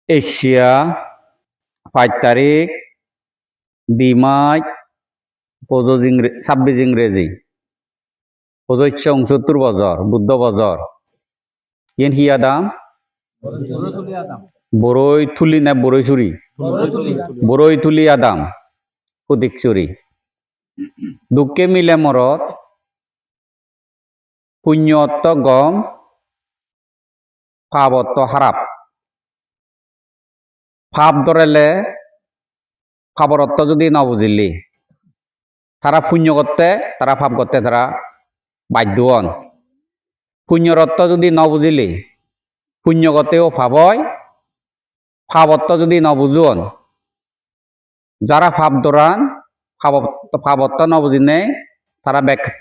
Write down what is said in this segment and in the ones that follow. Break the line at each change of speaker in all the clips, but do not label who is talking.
Asia 5 তারিখ 2 March 26 ইংরেজি 2569 বছর বুদ্ধ বছর ইন হিয়া দাম বরই থুলি না বরই চুরি বরই তুলি আদাম প্রতীক চুরি দুঃখে মিলে মরত পুণ্যত্ব গম পাবত্ব হারাপ পাপ ধরেলে পাবরত্ব যদি ন বুঝিলি তারা পুণ্য করতে তারা পাপ করতে তারা বাধ্য হন পুণ্যরত্ব যদি ন বুঝিলি পুণ্য করতেও পাপ হয় পাবত্ব যদি ন বুঝুন যারা পাপ ধরান পাবত্ব ন বুঝিনে তারা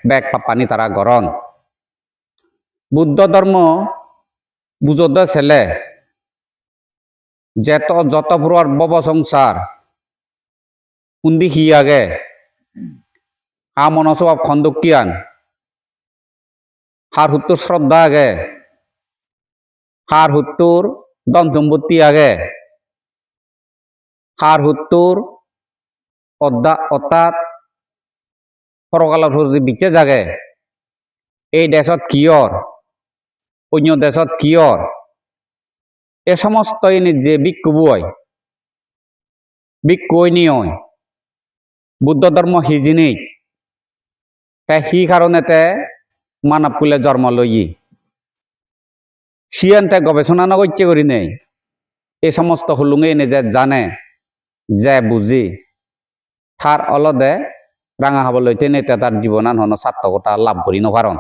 ব্যাগ পাপানি তারা গরন বুদ্ধ ধর্ম বুঝদ ছেলে যত পুরার বব সংসার কুন্দি হি আগে হা মনস্বভাব খন্দকিয়ান হার হুত্তর শ্রদ্ধা আগে হার হুত্তর দন সম্পত্তি আগে হার হুত্তর অর্থাৎ পরকালের প্রতি বিচে জাগে এই দেশত কিয়র অন্য দেশত কিয়র এ সমস্ত যে ভিক্ষু বই ভিক্ষু নিয় বুদ্ধ ধর্ম হিজিনি হি কারণেতে মানব কুলে জন্ম লই সিয়ানতে গবেষণা নগচ্য করি নেই এই সমস্ত হুলুঙে এনে যে জানে যে বুঝি তার অলদে রাঙা হব লইতে নেতে তার জীবনান হন সার্থকতা লাভ করি নপারন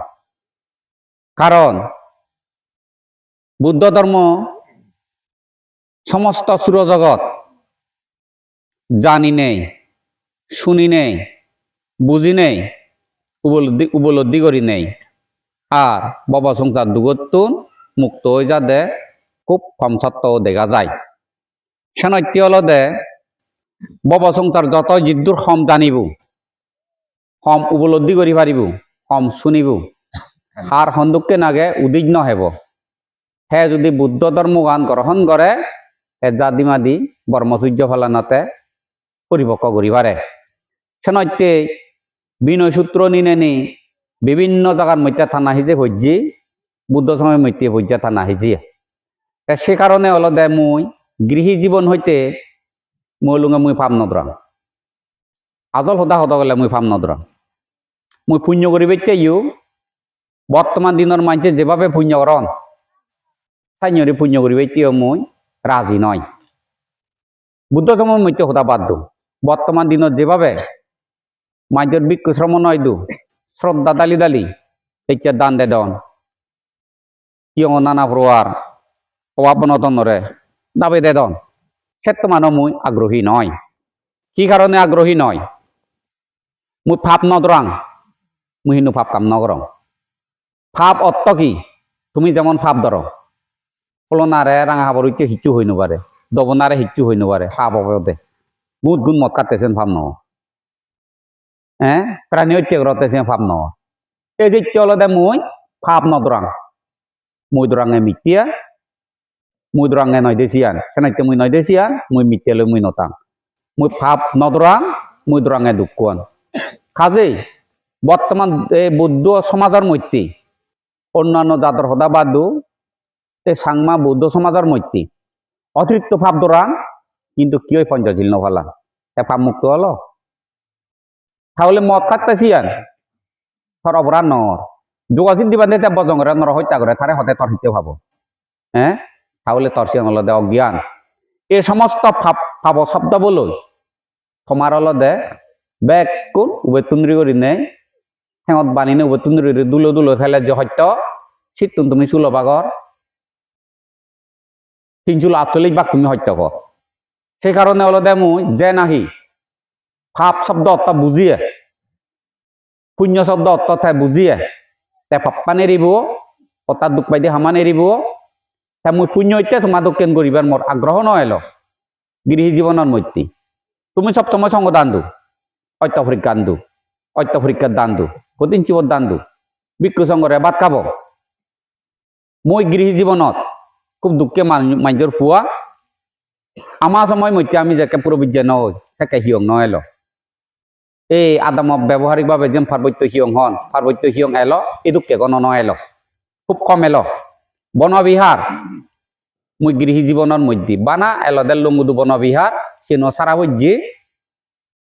কারণ বুদ্ধ ধর্ম সমস্ত সুরজগৎ জানি নেই শুনি নেই বুঝি নেই উপলব্ধি করি নেই আর বাবা সংসার দুগতুন মুক্ত হয়ে যাতে খুব কম সত্য দেখা যায় সেনৈত্য হলদে বাবা সংসার যত জিদ্দুর হম জানিব হম উপলব্ধি করি পারিব হম শুনিব আর সন্দুককে নাগে উদ্বিগ্ন হব হে যদি বুদ্ধ ধর্ম গান গ্রহণ করে হে জাদিমাদি ব্রহ্মচর্য ফালানাতে পরিপক্ক করি পারে সেনৈত্যে বিনয় সূত্র নিনে বিভিন্ন জায়গার মধ্যে থানা হিজে ভজ্জি বুদ্ধ সময় মধ্যে ভজ্জা থানা হিজি সে কারণে অলদে মুই গৃহী জীবন হইতে মৌলুঙে মুই পাপ নদরাম আজল সদা হতা গেলে মুই পাপ নদরাম মুই পুণ্য করিবেতে বর্তমান দিনের মানুষে যেভাবে পুণ্য করন তাই পুণ্য করিবেতেও মুই রাজি নয় বুদ্ধ সময় মধ্যে হতা বাদ দু বর্তমান দিনত যেভাবে মাইজর ভিক্ষু শ্রম নয় দু শ্রদ্ধা দালি দালি ইচ্ছা দান দে দন কিয় নানা প্রকার অভাব নতনরে দাবি দে দন সেত মানুষ মুই আগ্রহী নয় কি কারণে আগ্রহী নয় মুই পাপ নদরাং মুই হিন্দু পাপ কাম নগরং পাপ অর্থ কি তুমি যেমন পাপ ধর ফলনারে রাঙা হাবর হইতে হিচু হই নবারে দবনারে হিচু হই নবারে পাপ অবদে গুণ গুণ মত কাটতেছেন পাপ ন হ্যাঁ প্রাণী হত্যা করতেছেন পাপ ন এই যে চলদে মুই পাপ নদরাং মুই দরাঙে মিতিয়া মুই দরাঙে নয় দেশিয়ান সেনাইতে মুই নয় দেশিয়ান মুই মিতিয়ালে মুই নতাং মুই পাপ নদরাং মুই দরাঙে দুঃখান কাজেই বর্তমান এই বৌদ্ধ সমাজের মধ্যে অন্যান্য জাতর হদা বাদু এই সাংমা বৌদ্ধ সমাজের মধ্যে অতিরিক্ত ভাব দরাং কিন্তু কি ওই পঞ্চশীল নফালা এ পাপ মুক্ত হলো তাহলে মদ খাটতেছিয়ান থর অপরাধ নর যোগাযোগ দিবা দিতে বজঙ্গরে নর হত্যা করে তারে হতে তর হিতে ভাবো হ্যাঁ তাহলে তর সে হলদে অজ্ঞান এই সমস্ত ভাব শব্দ বলো তোমার হলদে বেগ কোন উবে তুন্দ্রি করি নেই হেঙত বানি নে উবে তুন্দ্রি দুলো দুলো ফেলে যে সত্য শীত তুমি চুলো পাগর 348 ভাগ তুমি সত্য কর সেই কারণে হলদে মুই যে নাহি ভাব শব্দ অর্থ বুঝিয়ে পুণ্য শব্দ অর্থ বুঝিয়ে তে পাপ্পা নেরিব অর্থাৎ দুঃখ পাইতে হামা নেরিব তা মুই পুণ্য হইতে তোমার দক্ষিণ করিবার মোর আগ্রহ নয় গৃহী জীবনের মধ্যে তুমি সব সময় সঙ্গ দান দু অত্য পরীক্ষার দান দু কঠিন চিবর দান দু ভিক্ষু সঙ্গরে ভাত খাব মই গৃহী জীবনত খুব দুঃখে মানুষের পুয়া আমার সময় মধ্যে আমি যাকে প্রবিজ্ঞ নয় সেকে হিয়ং নয় এলো এই আদাম ব্যবহারিকভাবে যেন পার্বত্য হিয়ং হন পার্বত্য হিয়ং এলো এদুকে গণ নয় এলো খুব কম এলো বনবিহার মুই গৃহী জীবনের মধ্যে বানা এলো দেল লঙ্গুদু বনবিহার সে সারা হজ্জি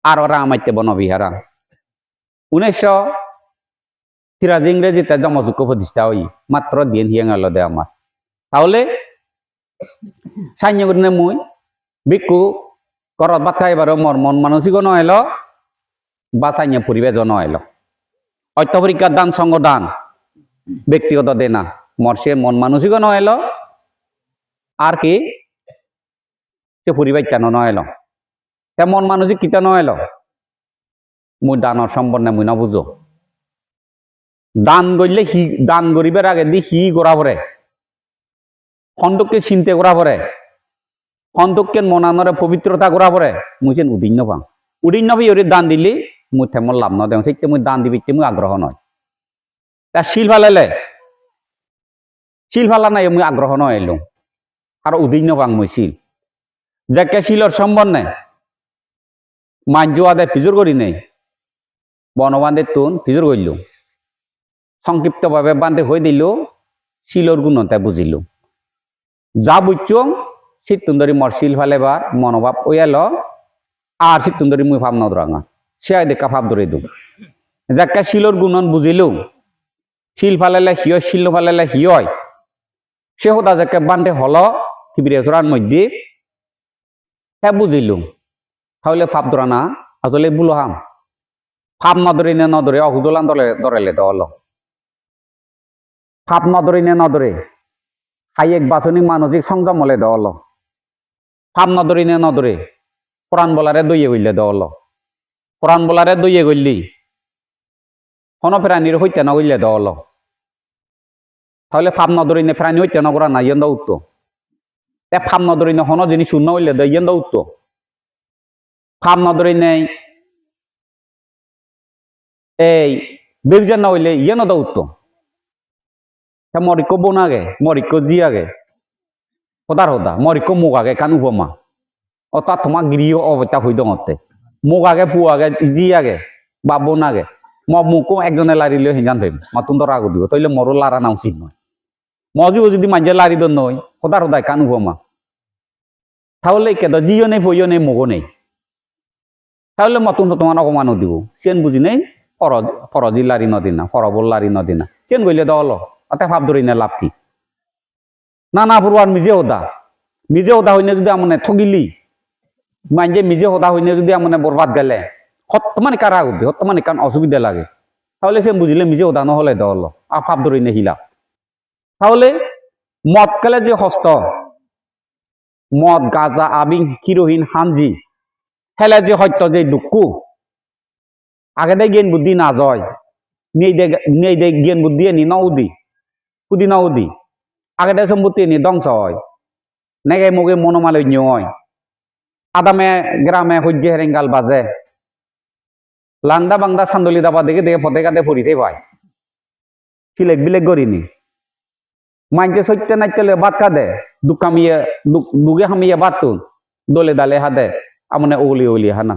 আর ওরা আমাইতে বনবিহার 1900 ইংরেজিতে জমযোগ্য প্রতিষ্ঠা হই মাত্র দিন হিয়াং এলো দে আমার তাহলে সাইন্য করে মুই বিকু করত বাচ্চা এবার মর মন মানসিক নয় বা সাইন্য পরিবেশ নয় অত্য পরীক্ষার দান সঙ্গ দান ব্যক্তিগত দেনা মর্ষে মন মানসিক নয় আর কি সে পরিবার কেন নয় তে মন মানসিক কিতা নয় মুই দানর সম্পন্ন মুই না বুঝো দান করলে হি দান করিবার আগে দি হি করা পরে খন্দককে চিন্তা করা পরে খন্দককে মনানরে পবিত্রতা করা পরে মুই যেন উদিন্য পাম উদিন্য পাই ওরে দান দিলি মুই তেমন লাভ নয় সেই মুই দান দিবি মুই আগ্রহ নয় তা শিল ফালালে শিল ফালা নাই মুই আগ্রহ নয় এলো আর উদিন্য পাং মুই শিল যাকে শিলর সম্বন্ধে মাঞ্জু আদায় ফিজুর করি নেই বনবান্ধে তুন ফিজুর করিল সংক্ষিপ্তভাবে বান্ধে হয়ে দিল শিলর গুণতা বুঝিল যা বুঝছং শীতুন্দরী মর শিল ফালেবার মনোভাব ওয়াল আর শীতুন্দরী মুই ভাব নদরাঙা সে দেখা ভাব ধরে দু যাকে শিলর গুণন বুঝিল শিল ফালালে হিয় শিল ফালালে হিয় সে হোদা যাকে বান্ধে হল থিবিরেশ্বরার মধ্যে হ্যাঁ বুঝিল তাহলে ভাব ধরা না আসলে বুলহাম ভাব নদরে নে নদরে অহুদলান দরেলে দল ভাব নদরে নে নদরে হাইয়েক বাচনিক মানসিক সংযম হলে দল ভাব নদরে নে নদরে কোরআন বলারে দইয়ে গইলে দল কোরআন বলারে দইয়ে গইলি হন প্রাণীর হইতে না গইলে দল তাহলে ভাব নদরে নে প্রাণী হইতে না করা না ইয়েন উত্তর তে ভাব নদরে নে হন জিনিস শূন্য হইলে দে ইয়েন উত্তর ভাব নদরে নেই এই বেবজান না হইলে ইয়ে নদা উত্তম মরিক্য বোন আগে মরিক্য জি আগে হদার হদা মরিক্য মুখ আগে কান উপমা অর্থাৎ তোমার গৃহ অবস্থা হই দতে মুখ আগে পু আগে জি আগে বা বোন আগে মুখও একজনে লারিলে হিজান ভাইব মা তুন্দর আগু দিব তইলে মরো লারা না উচিত নয় মজিও যদি মাঝে লারি দন নয় হদার হদায় কান উপমা তাহলে কেদ জিও নেই ভইও নেই মুখও নেই তাহলে মতুন তোমার অপমানও দিব সেন বুঝি নেই ফরজি লারি নদিনা ফরবল লারি নদিনা কেন গইলে দল অতে ভাব ধরি না লাভ কি না পুরুয়ার নিজে ওদা হইনে যদি আমনে ঠগিলি মাইজে নিজে ওদা হইনে যদি আমনে বরবাদ গেলে হত্তমানি কারা উঠবে হত্তমানি কারণ অসুবিধা লাগে তাহলে সে বুঝিলে নিজে ওদা নহলে দল আর ভাব ধরি নে হিলা তাহলে মদ কেলে যে হস্ত মদ গাজা আবিং হিরোহিন হানজি হেলে যে সত্য যে দুঃখ আগে দে জ্ঞান বুদ্ধি না যায় নেই দে জ্ঞান বুদ্ধি নি নউদি কুদি নউদি আগে দে সম্পত্তি নি ধ্বংস হয় নেগে মুগে মনোমালিন্য হয় আদামে গ্রামে সূর্য হেরেঙ্গাল বাজে লাংদা বাংদা সান্দলি দাবা দেখে দেখে ফতে কাতে ফুরিতে পায় সিলেক বিলেক গরিনি মাইকে সত্য নাইকেলে বাদ কাদে দুকামিয়ে দুগে হামিয়ে বাতুন দলে দালে হাদে আমনে ওলি হানা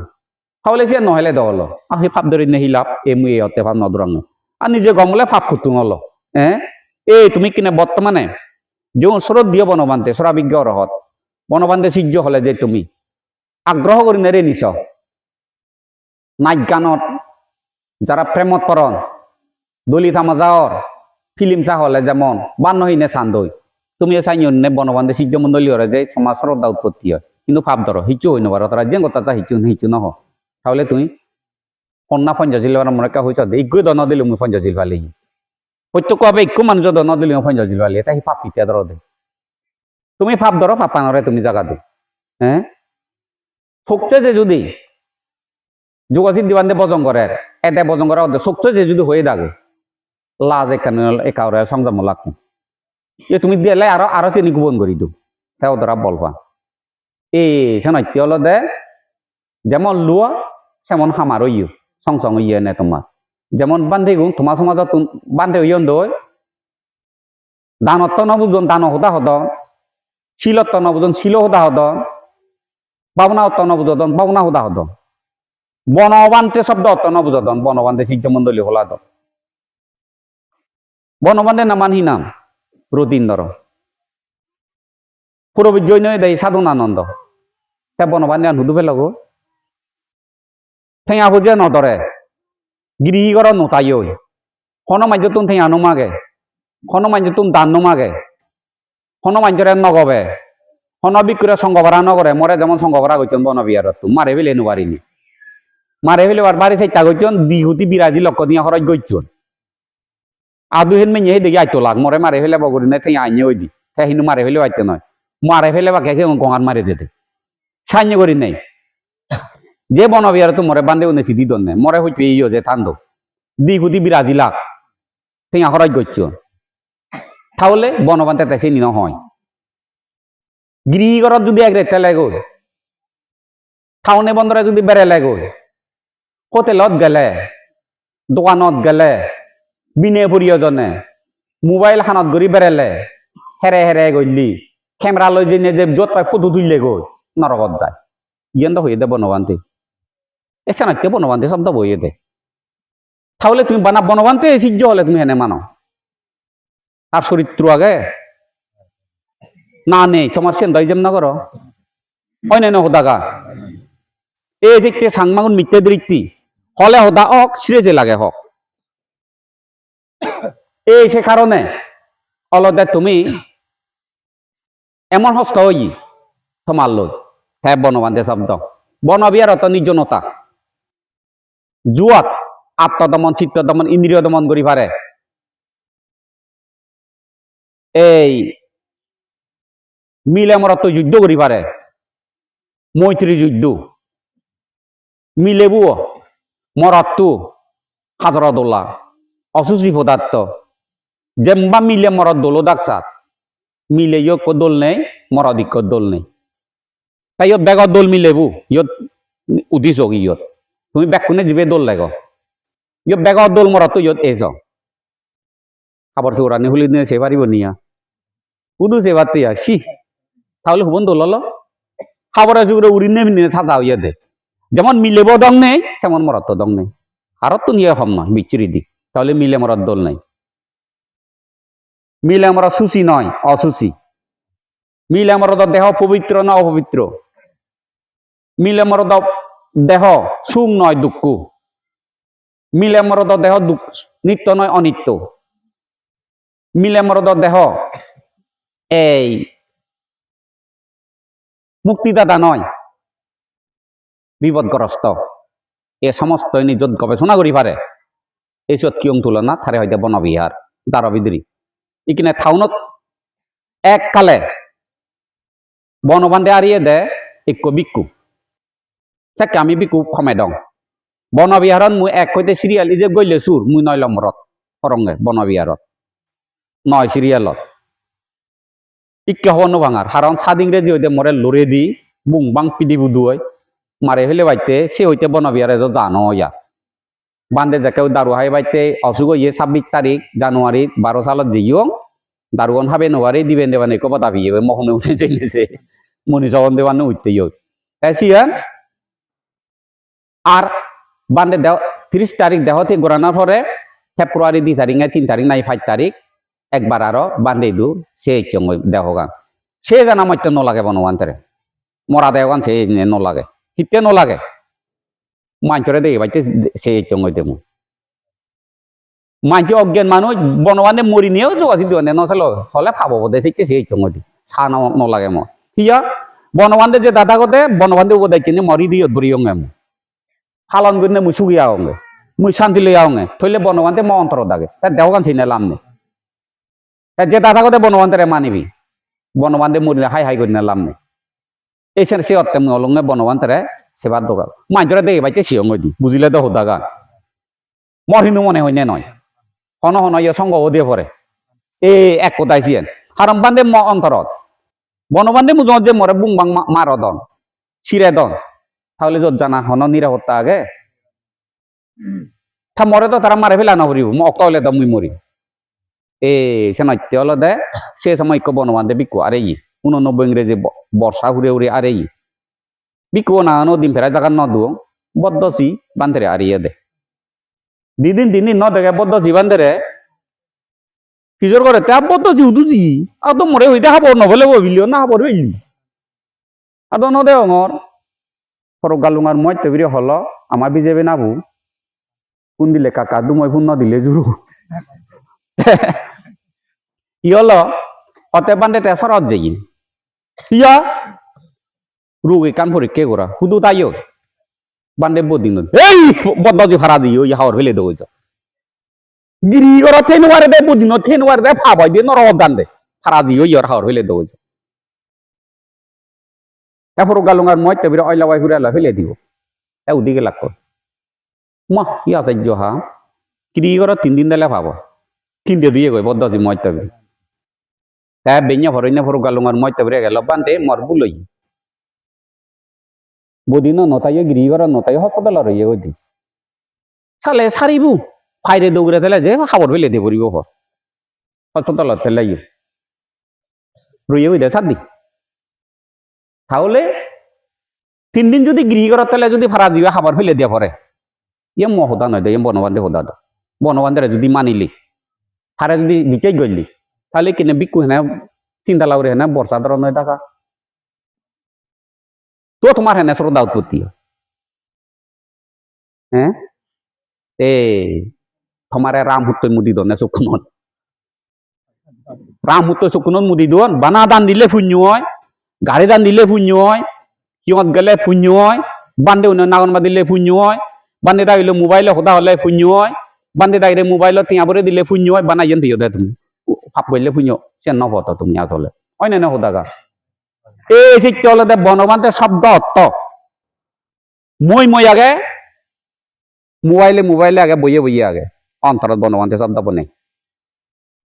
তাহলে সে নহলে দল আহি ভাব ধরি নেহিলাপ এমু এতে ভাব নদরাঙ আর নিজে গমলে ভাব খুতুং হল এই তুমি কিনে বর্তমানে যে ওচৰত দিয়ে বনবান্ধে চৰাবিজ্ঞ ৰহত বনবান্ধে সিজ্জ হলে যে তুমি আগ্রহ করি নেরে নিছ নাচ গানত যারা প্রেমত পরন দলিত আমাজাওর ফিল্ম চা হলে যেমন বান্নহীনে চান্দই তুমি চাই অন্য বনবান্ধে সিজ্জ মণ্ডলী হরে যে সমাজ শ্রদ্ধা উৎপত্তি হয় কিন্তু ভাব ধর হিচু হই নবার তারা যে কথা চা হিচু নহ তাহলে তুমি কন্যা পঞ্চাশিল মনে কা হয়েছ ইগ্গুই দন দিলে মুই পঞ্চাশিল পালি প্রত্যেক ভাবে ইকু মানুষ দন দিলে পঞ্চাশিল পালি এটা ভাব পিতিয়া ধর দে তুমি ভাব ধরো পাপানরে তুমি জাগা দে শক্তি যে যদি যোগাসিন দিবান বজন করে এটা বজন করা শক্তি যে যদি হয়ে থাকে লাজ এখানে একাউরে সংযম লাগবে এ তুমি দিলে আরো চিনি গোপন করি দিও তাও ধরা বলবা এই শোনাইতে হলো দে যেমন লুয়া সেমন হামার ইউ সং ইয়ে নে তোমার যেমন বান্ধে গুণ তোমার সমাজত বান্ধে ইয়ন দই দানত নবুজন দান হতা হদন শিলত নবুজন শিল হতা হদন বাবনা অর্থ নবুজদন বাবনা হুদা হদ বনবান্তে শব্দ অর্থ নবুজদন বনবান্তে শিক্ষমন্ডলী হলা দ বনবান্তে নামান হি নাম রতীন্দ্র পুরবিজয় দেয় সাধনানন্দ তে বনবান্তে হুদু পেলাগো ঠেঙা হুজে নদরে গিরিগর নোতাইও হন মাইজ তুম ঠেঙা নমাগে হন মাইজ তুম দান নমাগে হন মাইজরে নগবে হন বিক্রে সংগভরা নগরে মরে যেমন সংগভরা করছেন বনবিহারত মারে ফেলে নুবারিনি মারে ফেলে আর বাড়ি চাইটা করছেন দিহুতি বিরাজি লক্ষ দিয়া হরজ গইছন আদু হেন মেয়ে দেখি আইতো লাগ মরে মারে ফেলে বগরি নাই ঠেঙা আইনে ওই দি হিনু মারে ফেলে আইতে নয় মারে ফেলে বা গেছে গঙার মারে দিতে সাইন্য করি নাই যে বনবিহার তো মরে বান্ধে উনেছি দি দনে মরে হইতে ইয়ে যে থান্দ দিগুদি বিরাজি লাখ ঠেঙা হরজ গইছ তাহলে বনবান্তে তাইছে নি নহয় গিরিঘরত যদি এক রেতে লাগো খাওনে বন্দরে যদি বেড়ে লাগো হোটেলত গেলে দোকানত গেলে বিনে প্রয়োজনে মোবাইল খানত গড়ি বেড়েলে হেরে হেরে গলি ক্যামেরা লই যে যত পাই ফটো তুললে গই নরকত যায় ইয়েন তো হয়ে দে বনবান্তে এসে নাইতে বনবান্তে শব্দ বইয়ে দে তাহলে তুমি বানা বনবান্তে সিজ্জ হলে তুমি হেনে মানো আর চরিত্র আগে না নেই তোমার সেন্দাই যেম না করো হয় নাই হোদাগা এই যে সাংমাগুন মিথ্যে দৃষ্টি হলে হোদা হক সিরে যে লাগে হক এই সে কারণে অলদে তুমি এমন হস্ত হই তোমার লই হ্যাঁ বনবান্ধে শব্দ বনবিহারত নির্জনতা জুয়াত আত্মদমন চিত্ত দমন ইন্দ্রিয় দমন করি পারে এই মিলে মরত যুদ্ধ করি পারে মৈত্রী যুদ্ধ মিলেবু মরত্তু হাজরদোল্লা অসুচি পদার্থ যেমবা মিলে মরদ দোলো ডাকচাত মিলে ইয়ক দোল নেই মরদিক দোল নেই তাই ইয়ত বেগত দোল মিলেবু ইয়ত উদিছ ইয়ত তুমি বেকুনে যিবে দোল লাগ ইয়ত বেগত দোল মরতো ইয়ত এজ খাবার চৌরানি হলি নিয়ে সে পারিব নিয়া উদু সে পারতে সি তাহলে হুবন দোল খাবার চুরে উড়ি নিয়ে সাজা হইয়া দে যেমন মিলেব দং নেই তেমন মরত্ব দং নেই আরত তো নিয়ে হম নয় বিচ্ছিরি দি তাহলে মিলে মরদ দোল নেই মিলে মরদ সুচি নয় অসুচি মিলে মরদ দেহ পবিত্র না অপবিত্র মিলে মরদ দেহ সুখ নয় দুঃখ মিলে মরদ দেহ নিত্য নয় অনিত্য মিলে মরদ দেহ এই মুক্তিদাতা নয় বিপদগ্রস্ত এ সমস্ত নিজত গবেষণা করি পারে এইসব কিয়ং তুলনা থারে হইতে বনবিহার দারবিদ্রি ইকিনে থাউনত এককালে বনবান্ধে আরিয়ে দে এক বিক্ষু চাকে আমি বিক্ষু কমে দং বনবিহারত মুই এক হইতে সিরিয়াল যে গইলে সুর মুই 9 নম্বরত অরঙ্গে বনবিহারত 9 সিরিয়ালত ইকে হব নভাঙার কারণ সাদ ইংরেজি হইতে মরে লড়ে দি বুং বাং পিদি বুদু হয় মারে ফেলে বাইতে সে হইতে বনবিহারে জানো ইয়া বান্ধে যাকেও দারু হাই বাইতে অসুখ ইয়ে 26 তারিখ জানুয়ারি 12 সালত যেইও দারুগন হাবে নবারে দিবেন দেবানে কবা দাবি মহনে উঠে চলেছে মনি জগন দেবানে উঠতে ইয় এসিয়ান আর বান্ধে 30 তারিখ দেহতে গোরানোর পরে ফেব্রুয়ারি 2 তারিখ 3 তারিখ নাই 5 তারিখ একবার আরো বান্ধে দু সে চঙ্গ দেহ গান সে জানা মত্য নলাগে বনবান্তরে মরা দেহ গান সে নলাগে হিতে নলাগে মাঞ্চরে দেখে বাইতে সে চঙ্গ দেমু মাঞ্চ অজ্ঞান মানুষ বনবান্ধে মরি নিয়েও যোগাছি দিওয়ানে নচল হলে ফাবো বোধে শিখতে সেই চঙ্গ দি সা নলাগে মো হিয়া বনবান্ধে যে দাদা কতে বনবান্ধে উপদায় চিনি মরি দিও বুড়ি অঙ্গে হালন করে মুই সুগিয়া অঙ্গে মুই শান্তি লইয়া অঙ্গে থইলে বনবান্ধে ম অন্তর দাগে তার দেহ গান চিনে লাম নে যে দাদা কতে বনবান্ধে মানিবি বনবান্ধে মরিলে হাই হাই করে লাম নে এই সে অর্থে মুই অলঙ্গে বনবান্ধে সেবার দৌড়া মাঞ্চরে দেখে বাইতে সিয়ঙ্গ দি বুঝিলে তো হোদা গান মরিনু মনে হইনে নয় হন হন ইয়ে সঙ্গ দিয়ে পরে এই এক কথাই চিয়েন হারম বান্ধে ম অন্তরত বনবান্ধে মু যে মরে বুং বাং মার দন সিরে দন তাহলে যত জানা হন নিরাপত্তা আগে তা মরে তো তারা মারে ফেলা না করিব ম অক্ত হলে তো মুই মরি এ সে নত্য হলো দে সে সময় বনবান্ধে বিকু আরে 89 ইংরেজি বর্ষা ঘুরে উড়ে আরে বিকো না নো দিন ফেরা জায়গা ন দুং বদ্ধসি বান্ধরে আরিয়ে দে দিদিন ন দেখে বদ্ধসি বান্ধরে কিজোর করে তে বদ্ধসি উদুজি আদো মরে হইতে হাবর নবলে বইলিও না হাবর হইলি আদো ন দে অঙর ফরক গালুঙার মই তেবিরে হলো আমার বিজেপি নাবু কোন দিলে কাকা দুময় ফোন ন দিলে জুরু ই হলো অতে বান্ধে তে সরত যাই ইয়া রুগী কাম পরীক্ষা করা শুধু তাইও বান্ধে বদিন এই বদ্ধসি ভাড়া দিও ইয়া হাওর ফেলে দেবো গিরি করা থেনুয়ারে দে বদিন থেনুয়ারে দে ফাবাই দিয়ে নরম দান দে ভাড়া দিও ইয়ার হাওর ফেলে দেবো এরপর গালুঙার মই তেবিরে অইলা ওয়াই ঘুরে ফেলে দিব এ উদিকে লাগ মা কি আচার্য হা গিরি করা 3 দিন দিলে ভাবো 3 দিয়ে দিয়ে গই বদ্ধসি মই তেবি বেঞ্ঞা ভরইনা ফর গালুঙার মই তেবিরে গেল বান্ধে মর বুলই বদিন নতাইয়ে গিরি করা নতাইয়ে হাসপাতাল রইয়ে ওদি সালে সারিবু ফাইরে দৌড়ে থেলে যে খাবার ফেলে দিয়ে পড়িব হাসপাতাল থেলাইও রইয়ে ওই দে সাদি তাহলে 3 দিন যদি গিরি করা তেলে যদি ভাড়া দিবে খাবার ফেলে দিয়ে পরে ইয়ে মহদা নয় দে ইয়ে বনবান্ধে হোদা দা বনবান্ধে যদি মানিলি হারে যদি বিচাই গলি তাহলে কিনে বিকু হেনা 3 তালা করে হেনা বর্ষা ধর নয় টাকা তো তোমার হেনে শ্রদ্ধা উৎপত্তি হ্যাঁ এ তোমারে রাম হুত্তই মুদি দনে চকুনত রাম হুত্তই চকুনত মুদি দন বানা দান দিলে শূন্য হয় গাড়ি দান দিলে শূন্য হয় সিহঁত গেলে শূন্য হয় বান্ধে উন্নয়ন নাগনবা দিলে শূন্য হয় বান্ধে দাঁড়িলে মোবাইলে সোধা হলে শূন্য হয় বান্ধে দাঁড়িয়ে মোবাইলত টিঙাবরে দিলে শূন্য হয় বানা যেন দিও দে তুমি ভাব করলে শূন্য সে নপত তুমি আসলে হয় না সোধাগা এই শিখতে হলে বনবান্ধে শব্দ অর্থ মই আগে মোবাইলে আগে বইয়ে আগে অন্তরত বনবান্ধে শব্দ বনে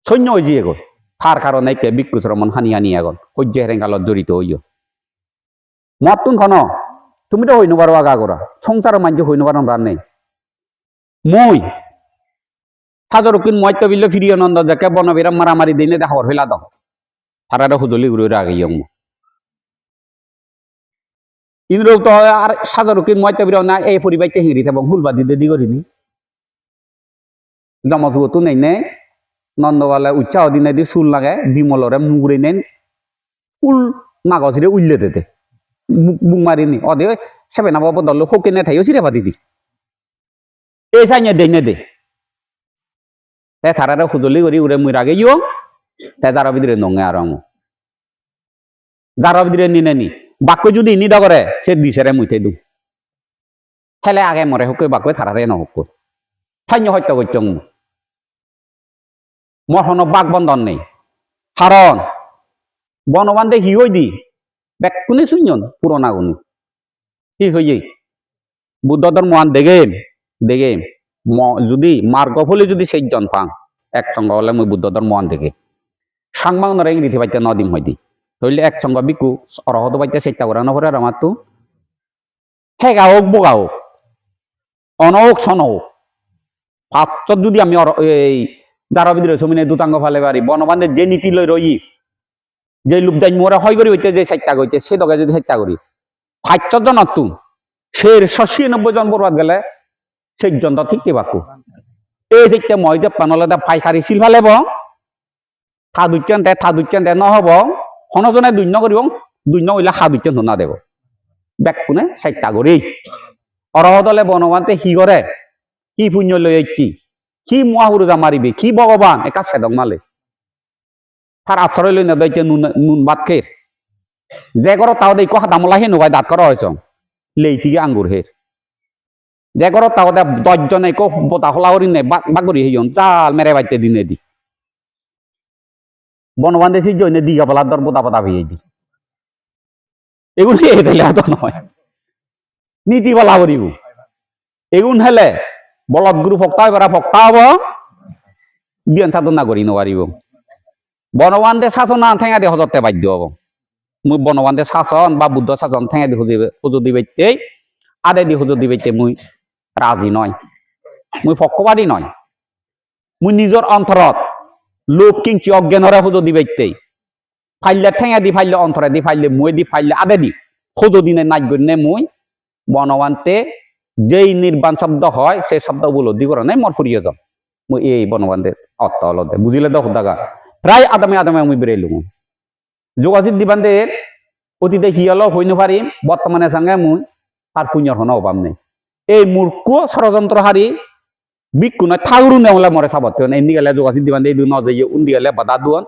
সৈন্য হয়ে যিয়ে গল তার কারণে কে বিক্ষু শ্রমণ হানি আগন সহ্য হেরেঙ্গালত জড়িত হইয় মতুন খন তুমি তো হইনো পারো আগা করা সংসার মাঝে হইনো পারো রান নেই মই সাজরকিন মই তবিলে ফিরিয়ে নন্দ যাকে বনবিরাম মারামারি দিনে দেখার হইলা দাও তারা হুজলি ঘুরে আগে ইন্দ্র তো আর সাজরকিন মই তবিরাও না এই পরিবারকে হিঁড়ি থাকবো ভুলবা দিতে দি করিনি জমজুতো নেই নেই নন্দবালে উচ্চাহ দিনে দি চুল লাগে বিমলরে মুগুরে নেন উল নাগজরে উল্লে দেতে বুক মারিনি অদে সেবে না বাবা দল হোকে নে থাইও চিরে পাতি দি এই সাইনে দে তে থারারে খুজলি করি উড়ে মুই রাগে ইয়ং তে যারা ভিতরে নঙে আর যারা ভিতরে নিনে নি বাক্য যদি ইনি দা করে সে দিছেরে মুইতে দু হেলে আগে মরে হোক বাক্য থারারে নহক সাইন্য হত্যা করছং মরহন বাক বন্ধন নেই হারণ বনবান্ধে হি হই দি বেকুনি শুনন পুরোনা গুনি কি হইয়ে বুদ্ধ ধর্মান দেখে যদি মার্গ ফলে যদি 6 জন পাং একসঙ্গ হলে মই বুদ্ধ ধর্মান দেখে সাংবাং নরে ইংরেজি পাইতে নদিম হইদি হইলে একসঙ্গ বিকু অরহত পাইতে 7টা করে নপরে আর আমার তো হেগা হোক বোগা হোক অনহোক সনহোক পাঁচত যদি আমি এই যারা ভিতরে জমিনে দুটাঙ্গ ফালে পারি বনবান্ধে যে নীতি লই রই যে লুকদাই মোরা হয় করি হইতে যে 7টা গইতে সে দগে যদি 7টা করি 5 জন অতু সে 96 জন বরবাদ গেলে 6 জন তো ঠিক বাকু এই যে মই যে পানলে পাইকারি সিল ফালে থা দুইচান দে নহব হনজনে 2 করিব 2 হইলে হা দুইচান না দেব বেক কোনে 7টা করি অরহদলে বনবান্ধে হি করে কি পুণ্য লই আইছি কি মহাপুরুষা মারিবে কি ভগবান একা সেদক মালে তার আশ্রয় লই না দইতে নুন ভাত খের যে করো তাও দেই কথা দামলা হে নবাই দাঁত করা হয়েছ লেইতিকে আঙ্গুর হের যে করো তাও দে 10 জনে কো বতা হলা হরি নে বাগরি হইন চাল মেরে বাইতে দিনে দি বনবান্ধে সি জনে দিগা বলা দর বতা হইয়ে দি এগুন হে তাইলে আতো নয় নীতি বলা করিব এগুন হেলে বলদ গুরু ফক্তা হব বিয়ান সাধনা করি নপারিব বনবান্ধে শাসন না ঠেঙা দিয়ে হজতে বাধ্য হব মুই বনবান্ধে শাসন বা বুদ্ধ শাসন ঠেঙা দিয়ে হুজুর দিবাইতে আদে দি হুজুর দিবাইতে মুই রাজি নয় মুই পক্ষপাতী নয় মুই নিজর অন্তরত লোক কিংচি অজ্ঞানরে হুজুর দিবাইতে ফাইলে ঠেঙা দি ফাইলে অন্তরে দি ফাইলে মুই দি ফাইলে আদে দি খোঁজো দিনে নাচ গণ্যে মুই বনবান্তে যেই নির্বাণ শব্দ হয় সেই শব্দ উপলব্ধি করে নাই মর ফুরিয়ে যাও মুই এই বনবান্তে অর্থ অলদে বুঝিলে দখ দাগা প্রায় আদামে আদামে আমি বেরাইলু যোগাযোগ দিবান্দের অতীতে হিয়াল হইনো পারিম বর্তমানে সঙ্গে মুই তার পুণ্যর হন অভাব নেই এই মূর্খ ষড়যন্ত্র হারি বিক্ষু নয় ঠাকুর নেওয়ালে মরে সাবতে এমনি গেলে যোগাযোগ দিবান্দে এই দু নজে উন্দি গেলে বাধা দুয়ান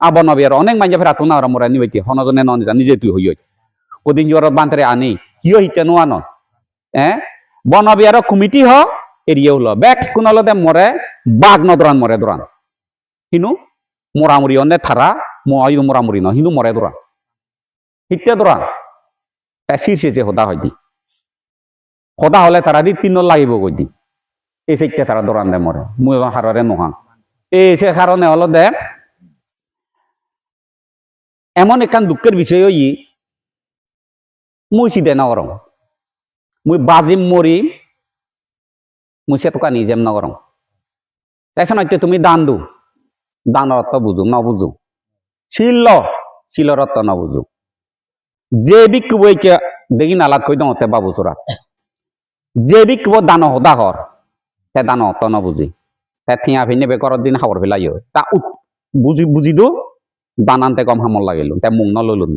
আবার নবিয়ার অনেক মাইজা ফেরা তো না ওরা মরে নিবাইতে হনজনে নন নিজে তুই হইয় ওদিন জোরত বান্তরে আনি কিয় হিতে নোয়ান বনবিয়ার কমিটি হ এরিয়ে হলো ব্যাক কোনলতে মরে বাঘ নদরান মরে দরান হিনু মরামুরি অনে থারা ময়ু মরামুরি ন হিনু মরে দরান হিতে দরান তা শীর্ষে যে হদা হয় দি হদা হলে তারা হৃৎপিণ্ড লাগিব কই দি এই সেইটা তারা দরান দে মরে মুই হাররে নহান এই সে কারণে হলো দে এমন একখান দুঃখের বিষয় হই মুই সিদে না করম মুই বাজিম মরিম মুই সে তোকা নিজেম না করম তাইছে নয়তো তুমি দান দু দানের অর্থ বুঝুম না বুঝু শিলর অর্থ না বুঝু যে বিক বইকে দেখি নালাত কই দতে বাবু চোরা যে বিক দান হদা হর তে দান অর্থ না বুঝি তে থিয়া ভিনে বেকর দিন খাবার ফেলাইও তা বুঝি বুঝি দু দান আনতে কম হামল লাগিল তে মুখ ন লইলুন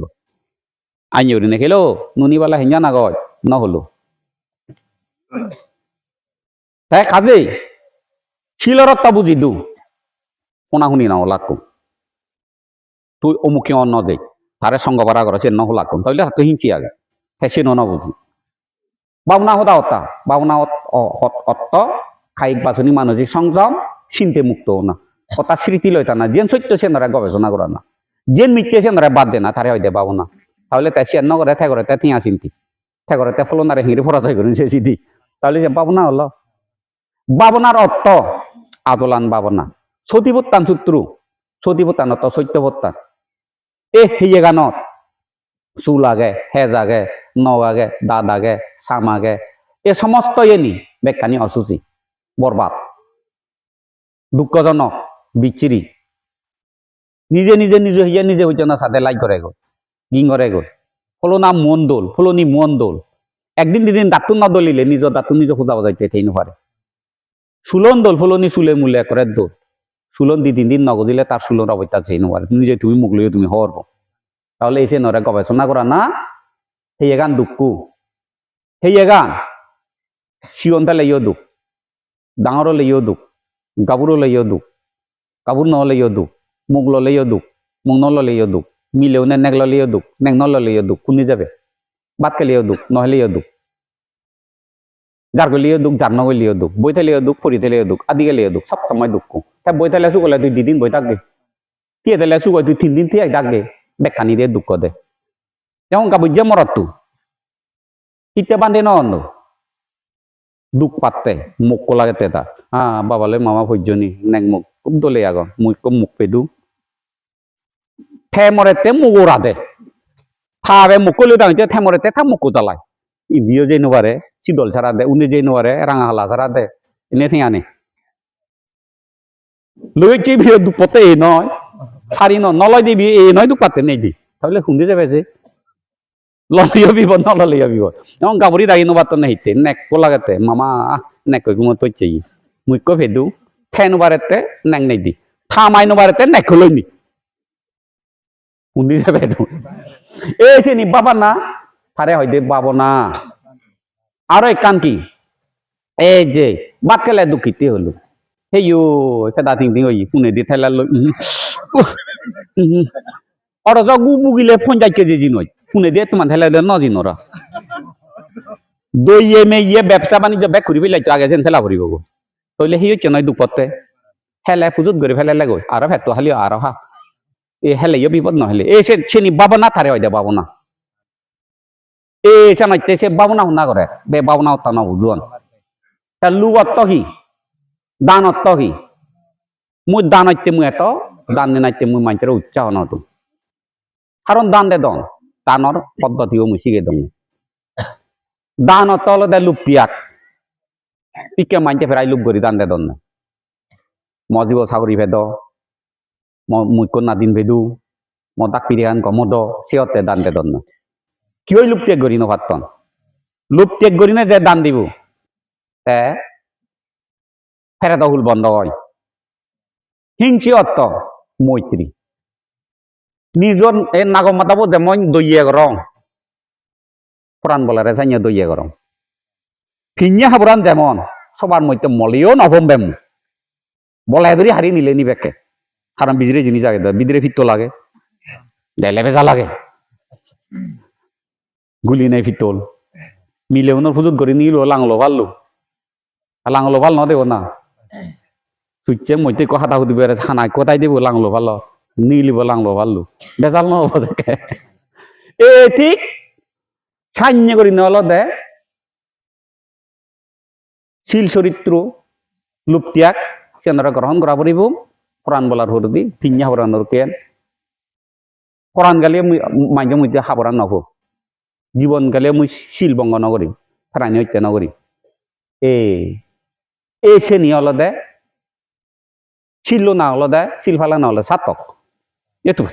আইনি ওরি নেখিল নুনিবালা হিঞ্জা না গয় ন হলো তাই কাজেই শিলরত্তা বুঝি দু কোনা শুনি নাও লাকুম তুই অমুকে অন্য দে তারে সঙ্গ বাড়া করেছে ন লাকুম তাইলে তুই হিঞ্চি আগে সে ন বুঝি বাবনা হতা হতা বাবনা অত্ত খাইক বাছনি মানসিক সংযম চিন্তে মুক্ত না কথা স্মৃতি লইতা না যেন সত্য সে নরা গবেষণা করা না যেন মিথ্যে সে নরা বাদ দে না তারে হইতে পাবো না তাহলে তাই সে নগরে ঠেগরে তে থিয়া চিন্তি ঠেগরে তে ফলো নারে হিঁড়ি ফরাচাই করেন সে সিদ্ধি তাহলে যে পাবনা হলো বাবনার অর্থ আদলান বাবনা সতীবত্তান সূত্র সতীবত্তান অর্থ সত্যবত্তান এ হিয়ে গানত চুল আগে হেজ আগে নগ আগে দাঁত আগে চাম আগে এ সমস্ত এনি বেকানি অসুচি বরবাদ দুঃখজনক বিচ্ছিরি নিজে নিজে নিজে হিয়ে নিজে হইতে না সাথে লাই করে গো গিং করে গো ফলো নাম মন দোল ফলনি মন দোল একদিন দুদিন দাঁতুন না দলিলে নিজের দাঁতুন নিজে খোঁজা বাজাইতে থেই নপারে সুলন দোল ফলনি চুলে মুলে করে দোল সুলন দি দিন নগদিলে তার সুলন অবস্থা চেয়ে নপারে নিজে তুমি মুখ লইয়ে তুমি হরব তাহলে এসে নরে গবেষণা করা না সেই গান দুঃখু সেই গান শিয়নটা লইও দুঃখ ডাঙরও লইও দুঃখ গাবুরও লইও দুঃখ গাবুর ন লইও দুঃখ মুখ লইও দুঃখ মুখ ন লইও দুঃখ মিলেও নে নেক লইও দুঃখ নেক ন লইও দুঃখ শুনি যাবে বাতকে লিও দুঃখ নহলেও দুঃখ যার গলিও দুঃখ যার নগলিও দুঃখ বইতে লিও দুঃখ পড়িতে লিও দুঃখ আদিকে লিও দুঃখ সব সময় দুঃখ তাই বইতে লেসু গলে তুই দুদিন বই থাকবে টিয়েতে লেসু গলে তুই 3 দিন টিয়ে থাকবে বেকানি দিয়ে দুঃখ দে যেমন কাবুজ্জে মরত তু ইতে বান্ধে ন দুঃখ পাতে মুখ লাগে তেতা বাবালে মামা ভৈজনী নেক মুখ খুব দলে আগ মুখ মুখ পেদু থে মরেতে মুখ ওরা দে থাবে মুখলে দাঁড়িয়ে থে মরেতে থা মুখ জ্বালায় ইদিও যে নবারে চিদল ছাড়া দে উনি যে নবারে রাঙা হালা ছাড়া দে এনে থিয়া নে লই কি বিয়ে দুপতে এই নয় সারি নলয় দিবি এই নয় দুঃখ পাতে নেই দি তাহলে শুনতে যাবে যে ললিও বিপদ নললিও বিপদ এমন গাবরি দাঁড়িয়ে নবার তো নেইতে নেক লাগাতে মামা নেক কই গুমত পড়ছে মুখ্য ভেদু থে নবারেতে নেক নেই দি থামাই নবারেতে নেক লই নি শুনতে যাবে এই চিনি বাবা না তারে হয় দে বাবা না আরো এক কান কি এই যে বাদ কেলে দুঃখিতে হলো হেইও এটা দাঁতিং দিং ওই পুনে দিয়ে ঠেলা লই অরজ গুবুগিলে 50 কেজি জিনই পুনে দিয়ে তোমার ঠেলা নজি নরা দইয়ে মেয়ে ব্যবসা বাণিজ্য ব্যাক করিবি লাইতো আগে যেন ঠেলা ভরিব গো তইলে হি হচ্ছে নয় দুপতে হেলে পুজুত গরি ফেলে লাগো আর ভেতো হালিও আর হা এ হেলে বিপদ নহলে এ সে চিনি বাবা না তারে হয় দে বাবা না এ চানাইতে সে বাবনা হুনা করে বে বাবনা অত্তা না বুঝুন তা লু অত্ত কি দান অত্ত কি মুই দান আইতে মুই এত দান নাইতে মুই মানুষের উৎসাহ না তো কারণ দান দে দন দানর পদ্ধতিও মুই শিখে দন দান অত্ত হলো দে লুপ তিয়াক পিকে মানতে ফেরাই লুপ করি দান দে দন না মজিব সাগরি ভেদ মুই কন্যা দিন ভেদু ম দাক পিরিয়ান গমদ সিয়তে দান দে দন না কিয় লোভ ত্যাগ করি নপাতন লোভ ত্যাগ করি না যে দান দিব তে ফেরত হুল বন্ধ হয় হিংসি অর্থ মৈত্রী নিজর এই নাগম মাতাব যেমন দইয়ে গরম প্রাণ বলারে চাইয়া দইয়ে গরম ফিনিয়া হাবরান যেমন সবার মধ্যে মলিও নভম বেম বলাই ধরি হারি নিলে নিবেকে কারণ বিজরে জিনিস আগে বিদরে ফিরতো লাগে দেলে বেজা লাগে গুলি নাই ফিতল মিলে ওনার ফুজুত করে নিল লাংলো ভাল ন দেব না সুইচে মইতে কথা সুধিব খানায় কোথায় দিব লাংলো ভাল নিলিব লাংলো ভাল্লু বেজাল নহব যে এ ঠিক সান্য করি নল দে শিল চরিত্র লোভ ত্যাগ সেনরা গ্রহণ করা পড়িব কোরআন বলার হরদি ফিন্যা হরানোর কেন কোরআন গালে মাইজে মধ্যে হাবরান নব জীবন গালে মুই শিল বঙ্গ নগরী প্রাণী হত্যা নগরী এই শ্রেণী হলদে শিল না হলদে শিল ফালা না হলে সাতক এটু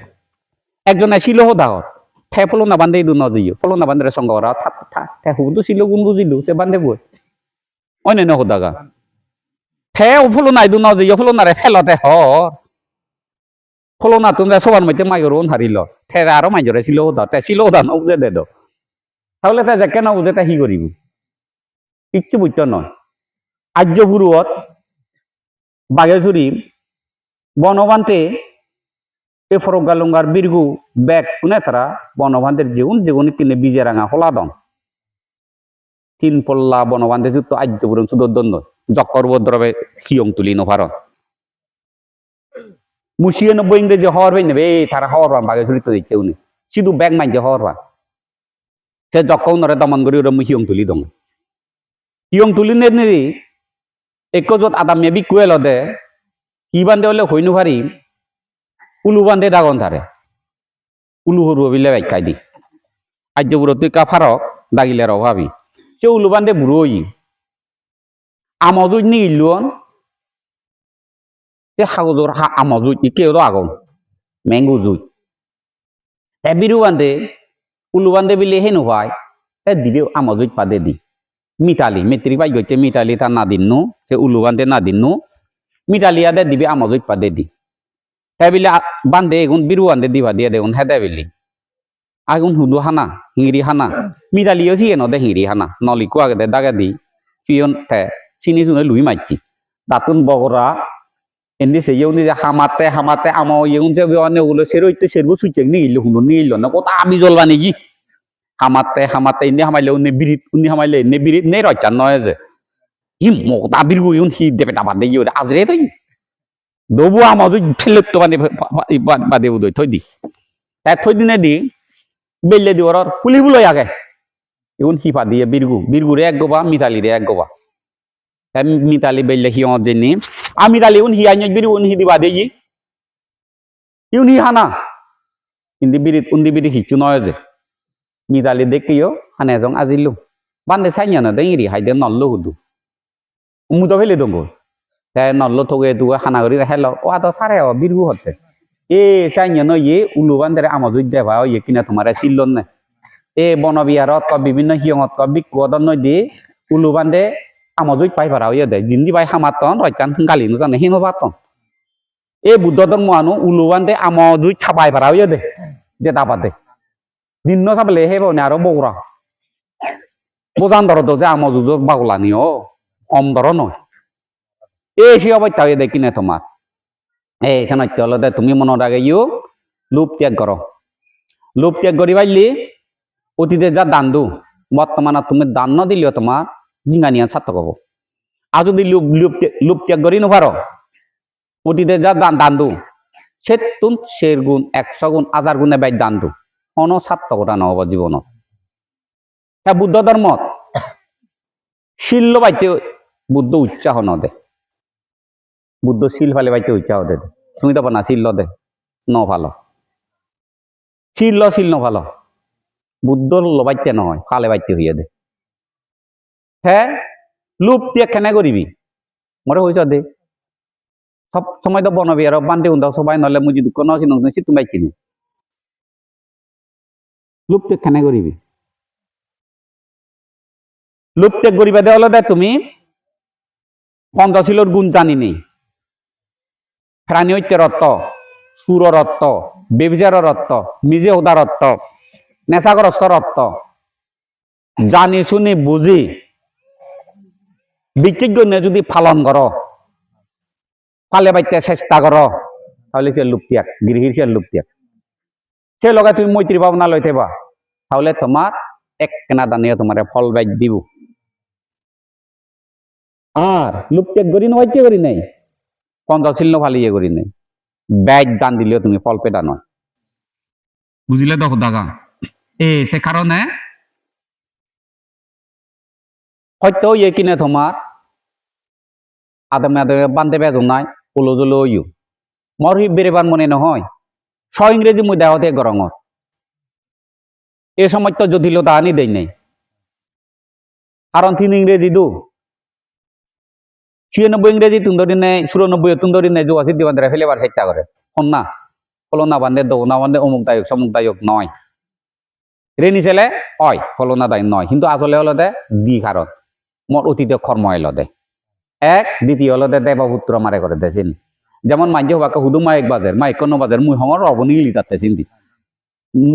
একজনে শিল হোদাহর ঠে ফলো না বান্ধে ইদু নজিও ফলো না বান্ধে সঙ্গ করা ঠে হুদু শিল গুণ বুঝিলু সে বান্ধে বই অন্য হোদাগা ঠে ফলো না ইদু নজিও ফলো না রে ফেলতে হর ফলো না তুমি সবার মধ্যে মাইর হারিল ঠে আরো মাইজরে শিল হোদা তে শিল হোদা নবুঝে দে দো তাহলে তে কেন বুঝে তা হি করিব কিচ্ছু বুঝতে নয় আর্য বুরুয়ত বাগেশ্বরী বনবান্তে এ ফরগালুঙ্গার বিরগু ব্যাগ কোনে তারা বনবান্তের যেগুন কিনে বিজে রাঙা হলা দন তিন পল্লা বনবান্তে যুক্ত আর্য বুরন সুদর্দন জক্কর বদ্রবে হিয়ং তুলি নভারত মুসিয়ে 90 ইংরেজি হওয়ার ভাই নেবে তারা হওয়ার বাগেশ্বরী তো দিচ্ছে উনি শুধু ব্যাগ মাইজে হওয়ার সে জক্কর নরে দমন করি ওরা হিয়ং তুলি দম হিয়ং তুলি নেই এক যত আদামে বি কুয়েল দে কি বান্ধে হলে হইনু ভারি উলু বান্ধে দাগন ধারে উলু হরু বিলে বাইকাই দি আর্য বুড়ো তুই কাফারক দাগিলে ভাবি সে উলু বান্ধে বুড়োই আমজুই নি ইলুন সে হাগজর আমজুই কেউ আগন ম্যাঙ্গো জুই তে বিরু বান্ধে উলু বান্ধে বিলে হেনু হয় তে দিবে আমজুই পাদে দি মিতালি মেট্রিক পাই গেছে মিতালি তার না দিন সে উলু বান্ধে না দিন মিতালি আদে দিবে আমজুই পাদে দি হ্যাঁ বিলে বান্ধে এগুন বিরু বান্ধে দিবা দিয়ে দেখুন হ্যাঁ দেয় বিলি আগুন হুদু হানা হিংরি হানা মিতালিও সিয়ে নদে হিংরি হানা নলিকো আগে দে দাগে দি পিয়ন তে চিনি চুনে লুই মারছি দাতুন বগরা এমনি সে ইউনি যে হামাতে আমা ইউন যে অনেক ওগুলো সেরইতে সেরবো সুইচেক নিগিল হুন্দু নিগিল না কত আমি জ্বলবা নাকি হামাতে ইনি হামাইলে উনি বিরিত উনি হামাইলে নে বিরিত নে রচান নয় যে ই মকতা বিরগু ইউন হি দেবে তা বাদে ইউ আজরে তুই দবু আমাজ ফেলে তো মানে বাদে উদয় থই দি তাই থই দিনে দি বেললে দি ওর পুলি বুলাই আগে ইউন হিফা দিয়ে বিরগুরে এক গোবা মিতালি রে এক গোবা তাই মিতালি বেললে হি আমার জেনি মিতালি উন হি আইন বিরু উন হি দি বাদে ইউন হি হানা ইন্দি বিরিত উন্দি বিরি হিচু নয় যে মিতালি দেখিও হানে জং আজিলু বান্দে সাইnya না দেইরি হাইদে নল্লো হুদু মুতো ফেলে দঙ্গো তাই নল্লো থগে তুগে হানা করি হেলো ও তো সারে বিরগু হতে এ সাইnya ন ইয়ে উলু বান্দে আমাজুই দেবা ইয়ে কিনা তোমারে সিলন না এ বনবিহারত ক বিভিন্ন হিয়ঙত ক বিকদন নই দি উলু বান্দে আমাজুই পাই পারা ইয়ে দে জিন্দি বাই হামাতন রইতান গালি নো জানে হেনো বাতন এ বুদ্ধ ধর্ম আনু উলু বান্দে আমাজুই ছাবাই পারা ইয়ে দে যে দাবাদে দিন সাবলে হেব নে আরো বগুড়া বোজান ধর তো যে আমজুজ বাগুলানি ও কম ধর নয় এই সে অবস্থা হয়ে দেখি না তোমার এইখানে হলে দে তুমি মনে আগে ইউ লোভ ত্যাগ করো লোভ ত্যাগ করি পাইলি অতীতে যা দান দু বর্তমানে তুমি দান ন দিলেও তোমার জিঙ্গানিয়া সার্থক হবো আর যদি লোভ ত্যাগ করি নোপারো অতীতে যা দান দু সে তুম সের গুণ 100 গুণ 1000 গুণে বাই দান দু কোনো সার্থকতা নহব জীবনত হ্যাঁ বুদ্ধ ধর্মত শিল্য বাইতে বুদ্ধ উৎসাহ ন দে বুদ্ধ শিল ফালে বাইতে উৎসাহ দে তুমি তো না শিল্য দে ন ভালো শিল ন ভালো বুদ্ধ লবাইতে নহয় ফালে বাইতে হইয়া দে হ্যাঁ লোভ ত্যাগ কেনে করিবি মরে হইছ দে সব সময় তো বনবি আর বান্ধে উন্দাও সবাই নলে মুজি দুঃখ নছিন তুমি বাইছিনু লোভ ত্যাগ কেনে করিবি লোভ ত্যাগ করিবা দে হলো দে তুমি পঞ্চশীলর গুণ জানি নেই প্রাণী হত্যের অর্থ সুরের অর্থ বেবিচারের অর্থ নিজে উদার অর্থ নেশাগ্রস্তর অর্থ জানি শুনি বুঝি বিজ্ঞ যদি পালন করো পালে বাইতে চেষ্টা করো তাহলে সে লোভ ত্যাগ গৃহীর সে লোভ ত্যাগ সে লগে তুমি মৈত্রী ভাবনা লই থেবা তাহলে তোমার এক কেনা দানিয়ে তোমার ফল বাইক দিব আর লোভ ত্যাগ করি নয় করি নাই পঞ্চশীল ফালিয়ে করি নাই ব্যাগ দান দিলেও তুমি ফল পেটা নয় বুঝলে দেখো দাগা সে কারণে হয়তো ইয়ে কিনে তোমার আদামে আদামে বান্ধে বেজন নাই উলো জলো ইউ মর হি বেড়েবার মনে নহয় স ইংরেজি মই দেহতে গরঙর এ সময় তো জটিল তাহানি দেই নাই কারণ তিন ইংরেজি দু 96 ইংরেজি তুন্দরি নেই 94 তুন্দরি নেই যে আছে দিবান ফেলেবার চেষ্টা করে হন না হলো না বান্ধে দৌ না বান্ধে অমুক দায়ক সমুক দায়ক নয় রেনি ছেলে হয় হলো না দায় নয় কিন্তু আসলে হলো দে দি কারণ মোর অতীতে কর্ম এলো দে এক দ্বিতীয় হলো দে দেবপুত্র মারে করে দেছিল যেমন মাইজে হবাকে হুদু মাইক বাজের মাইক কোনো বাজের মুই হঙর অবনি গিলি যাতে চিন্তি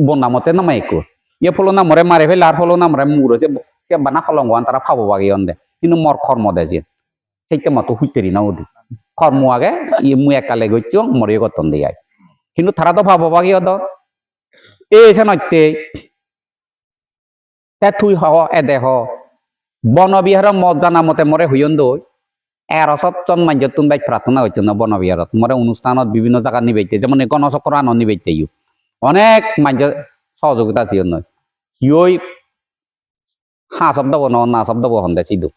বন্যামতে না মাইক ইয়ে ফলো না মরে মারে ফেলে আর ফলো না মরে মুর হচ্ছে সে বানা ফলঙ্গান তারা ফাবো বাগি দে কিন্তু মোর কর্ম দে যে সেইটা মতো হুইতেরি না ওদি কর্ম আগে মুই একালে গইছ মরে গতন দিয়ে কিন্তু তারা তো ভাবো বাগি এসে নইতে থুই হ এ দেহ বনবিহার মত জানা মতে মরে হইন দই এর সত্তন মাঞ্জ তুমি প্রার্থনা হইতো না বনবিহারত মরে অনুষ্ঠানত বিভিন্ন জায়গা নিবেইতে যেমন গণচক্র আন নিবেইতে অনেক মাঞ্জ সহযোগিতা ছিল নয় ইয়ই হা শব্দ বন না শব্দ বহন দে সিধু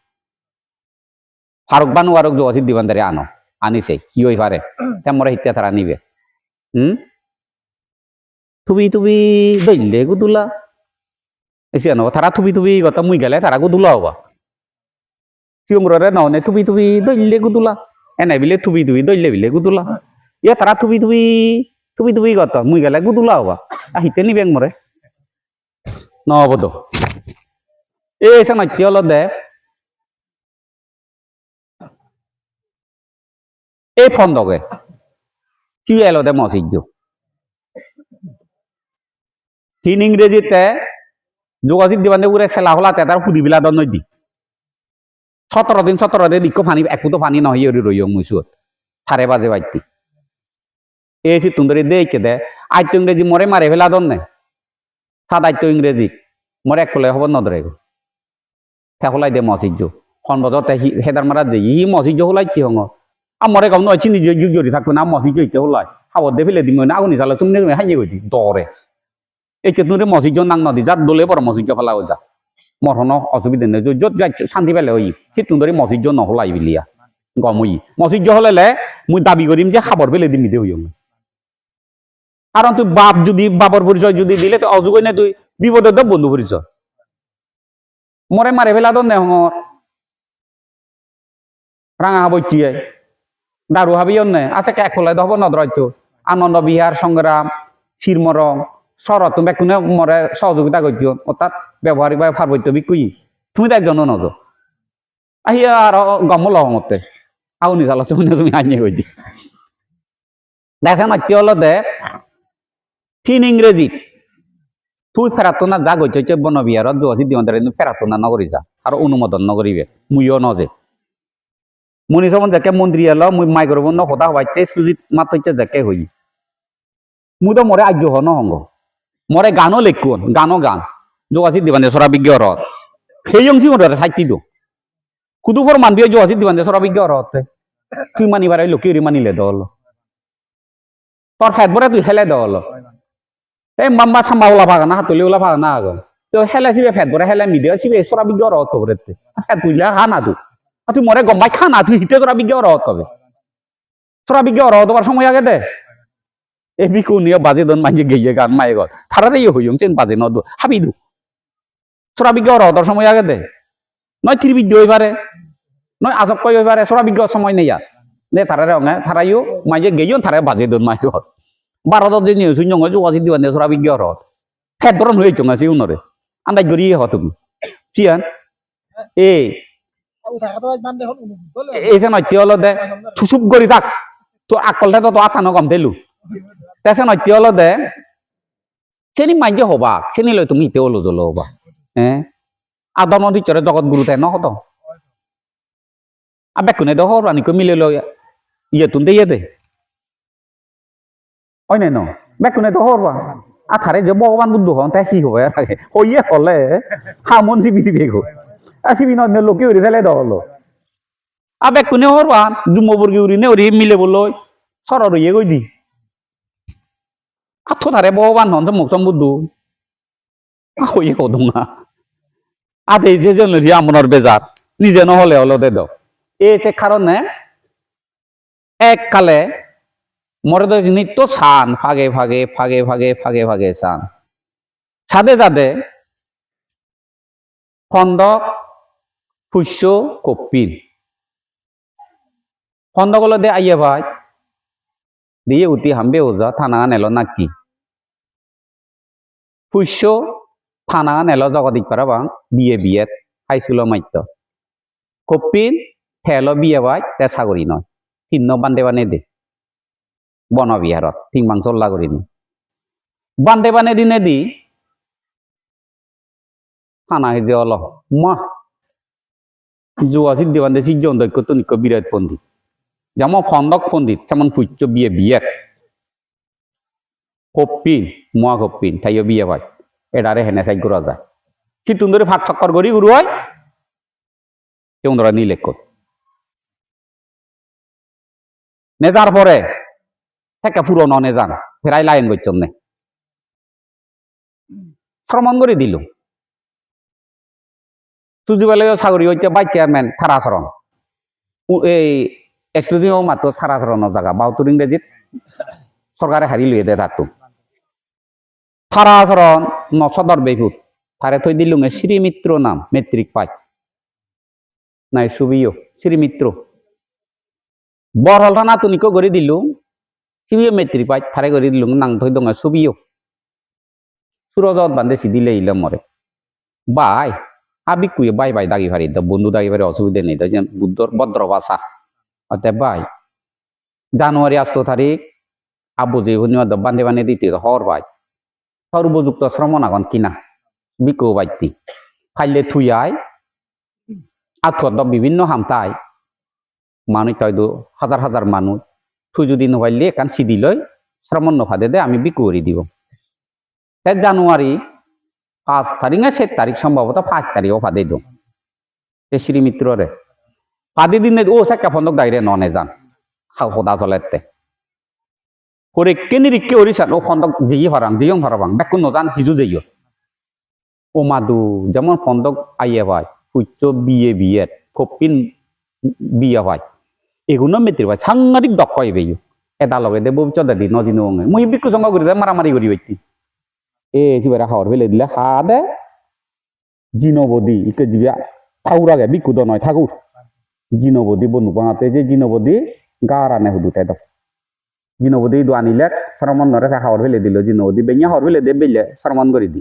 ফারুক বানু আরক জোয়াসিদ দিবান্দারে আনো আনিছে ইয়ই পারে তে মরে হিত্যা তারা নিবে থুবি থুবি দইলে গুদুলা এসে আনো তারা থুবি থুবি গত মুই গেলে তারা গুদুলা হবা সিমরে ননে থুবি থুবি দইলে গুদুলা এনে বিলে থুবি থুবি দইলে বিলে গুদুলা ইয়া তারা থুবি থুবি থুবি থুবি গত মুই গেলে গুদুলা হবা আহিতে নিবে মরে নহব তো এসে নাইতে হলো দে এই ফন্দকে কি এলো দে মসজিদ তিন ইংরেজিতে যোগাযোগ দিবান উড়ে চেলা হলাতে তার ফুদি বিলা দন দি 17 দিন দিকো পানি একটু পানি নহয় রইও মুইসুত সারে বাজে বাইতি এই সি তুন্দরি দেখে দে আইতো ইংরেজি মরে মারে ফেলা দন নে সাদাইতো ইংরেজি মরে এক হলে হব নদরে গো হলাই দে মসজিদ খন বজতে হেদার মারা দে ই মসজিদ হলাই কি হঙ আমরে গাও নয় চিনি জড়ি থাকতো না মসজিদ হইতে হলাই হাবর দে ফেলে দিম না আগুনি চালা তুমি হাইয়ে গইতি দরে এই তুন্দরি মসজিদ নাং নদী যার দলে বড় মসজিদ ফেলা যা মরহন অসুবিধা নেই যত যাই শান্তি পেলে হই সে তুন্দরি মসজিদ নহলাই বিলিয়া গমই মসজিদ হলে মুই দাবি করিম যে খাবার পেলে দিম নিতে হইও কারণ তুই বাপ যদি বাপর পরিচয় যদি দিলে তো অযোগ্য নে তুই বিপদে তো বন্ধু পরিচয় মরে মারে ফেলা তো নেহ রাঙা বইটিয়ে দারু হাবিও নে আচ্ছা কে খোলাই দহব নদরাইতো আনন্দ বিহার সংগ্রাম শিরমরং শরৎ তুমি কোনে মরে সহযোগিতা করছো অর্থাৎ ব্যবহারিক ভাবে পার্বত্য বিকুই তুমি তো একজন নজ আহিয়া আর গম লহমতে আউনি চাল তুমি আনিয়ে কই দি দেখা মাতি হলো দে তিন ইংরেজি তুই ফেরাতো না যা গইছে বনবিহারত যোগাছি দিবন্দারে ফেরাতো না নগরী যা আর অনুমোদন নগরিবে মুইও নজে মুনি সমন যাকে মন্ত্রী এলো মুই মাই করব ন কথা হবাইতে সুজিত মাতইতে যাকে হই মুই তো মরে আজ্ঞ হন হঙ্গ মরে গানও লেখুন গান যোগাছি দিবানে সরা বিজ্ঞ রথ সেই অংশী মরে সাইটি দো কুদুপর মানবি যোগাছি দিবানে সরা বিজ্ঞ রথ তুই মানিবার লোকে মানিলে দল তোর ফেট বরে তুই হেলে দল এই মাম্মা সাম্বা ওলা ভাগা না হাতলি ওলা ভাগা না আগল তো হেলে সিবে ফেট বরে হেলে মিডিয়া সিবে সরা বিজ্ঞ রথ বরে তুইলে হা না তুই মরে গম্বাই খা না তুই হিতে সরা বিজ্ঞ রথ হবে সরা বিজ্ঞ রথ হবার সময় আগে দে এই বিকু নিয়ে বাজে দন মাইজে গেইয়ে গান মায়ে গল থারারে ইয়ে হইম চেন বাজে নদ হাবি দু সরা বিজ্ঞ রথর সময় আগে দে নয় ত্রিবিদ্য হইবারে নয় আজব কই হইবারে সরা বিজ্ঞ সময় নেই আর নে থারারে অঙ্গে থারাইও মাইজে গেইও থারে বাজে দন মাই গল 12 দিন নিয়ে শুন জঙ্গ যোগাছি দিবান সরা বিজ্ঞ রথ ফেট ধরন হয়ে চঙ্গা সে উনরে আন্দাজ গড়িয়ে হ তুমি চিয়ান এই এই যে নৈত্য হলো দে থুসুপ করি থাক তো আকলটা তো আথানো কম দিলু তেছে নৈত্য হলো দে চেনি মাইজে হবা চেনি লই তুমি ইতে হলো জলো হবা হ্যাঁ আদম ভিতরে জগৎ গুরু তাই নহত আবে কোনে দহ রানিকে মিলে লই ইয়ে তুনতে ইয়ে দে ওই নাই ন বেকুনে তো হরবা আথারে যে ভগবান বুদ্ধ হন তাই কি হবে হইয়ে হলে হামন সিবি সিবি গো আসিবি ন লোকে উড়ি ফেলে দহলো আবে কোনে হরবা জুম্মবর্গি উড়ি নে উড়ি মিলে বলো সরর ইয়ে কই দি আথো ধারে ভগবান হন তো মুখসম বুদ্ধ হইয়ে হদম না আধে যে জন আমনের বেজার নিজে নহলে হলো দে দাও এই যে কারণে এককালে মরে নিত্য সান ফাগে ফাগে ফাগে ফাগে ফাগে ফাগে সান সাদে সাদে খন্দক ফুস্য কপিল খন্দকল দে আইয়ে ভাই দিয়ে উঠি হামবে ওজা থানা নেল নাকি ফুস্য থানা নেল জগদিক পারা বাং বিয়ে বিয়ে খাইছিল মাইত কপিল ঠেল বিয়ে ভাই তে সাগরি নয় তিন্ন বান্দে বানে দে বনবিহারত টিংবাং চল্লা করিনি বান্দে বানে দিনে দি থানা হিজে অল মা জুয়া সিদ্ধি বান্ধে সিজন দৈক্য তনিক্য বিরাট পণ্ডিত যেমন খন্দক পণ্ডিত যেমন ফুচ্চ বিয়ে বিয়ে কপিন মহা কপিন তাইও বিয়ে ভাই এটারে হেনে সাই করা যায় কি তুন্দরে ভাগ চক্কর করি গুরু হয় তোমরা নিলেখ নেজার পরে থেকে পুরনো নেজান ফেরাই লাইন করছেন নে শ্রমণ করে দিল সুজিবেলে সাগরি হইতে ভাই চেয়ারম্যান থারাচরণ এই এক্সক্লুসিভ মাত্র থারাচরণের জায়গা বাউতুর ইংরেজিত সরকারে হারি লইয়ে দে থাকতো থারাচরণ নসদর বেহুত তারে থই দিলুং শ্রীমিত্র নাম মেট্রিক পাই নাই সুবিও শ্রীমিত্র বরহল থানা তুনিকো করে দিলুং সিবিও মেট্রিক পাই থারে করে দিলুং নাং থই দङ সুবিও সুরজত বান্ধে সিদিলে ইলাম মরে বাই আবি কুয়ে বাই বাই দাগি ভারি তো বন্ধু দাগি ভারি অসুবিধা নেই তো বুদ্ধর ভদ্র ভাষা অতএব বাই জানুয়ারি 8 তারিখ আবু যে বান্ধে বান্ধে দিতে হর ভাই সর্বযুক্ত শ্রমণ আগন কিনা বিকো বাইতি ফাইলে থুয়াই আথর বিভিন্ন হামতাই মানুষ তয়দো হাজার হাজার মানুষ থুই যদি নভাইলে কান সিদি লই শ্রমণ নফাদে দে আমি বিকো করে দিব জানুয়ারি 5 তারিখ না 7 তারিখ সম্ভবত 5 তারিখও ফাদে দো শ্রীমিত্র রে ফাদে দিনে ও সাক্কা ফন্দক দাইরে ননে যান খাও খোদা চলেতে করে কেনিরিকে ওরিসান ও ফন্দক জিই হরাং জিয়ং হরাবাং বেকুন নজান হিজু যাইও ও মাদু যেমন ফন্দক আইয়ে ভাই ফুচ্চ বিয়ে বিয়ে কপিন বিয়ে ভাই এগুলো মেত্রি ভাই সাংঘাতিক দক্ষ হইবে এটা লগে দে ভবিষ্যৎ দি নজিনো মুই বিকু সঙ্গ করি মারামারি করি বাইতি এ সিবারে হাওর ফেলে দিলে হা দে জিনবদি ইকে জিবিয়া থাউরাগে বিকু দ নয় ঠাকুর জিনবদি বনু পাঙাতে যে জিনবদি গারানে হুদু তাই দাও জিনবদি দু আনিলে শ্রমণ নরে হাওর ফেলে দিল জিনবদি বেঞ্ঞা হাওর ফেলে দে বেলে শ্রমণ করে দি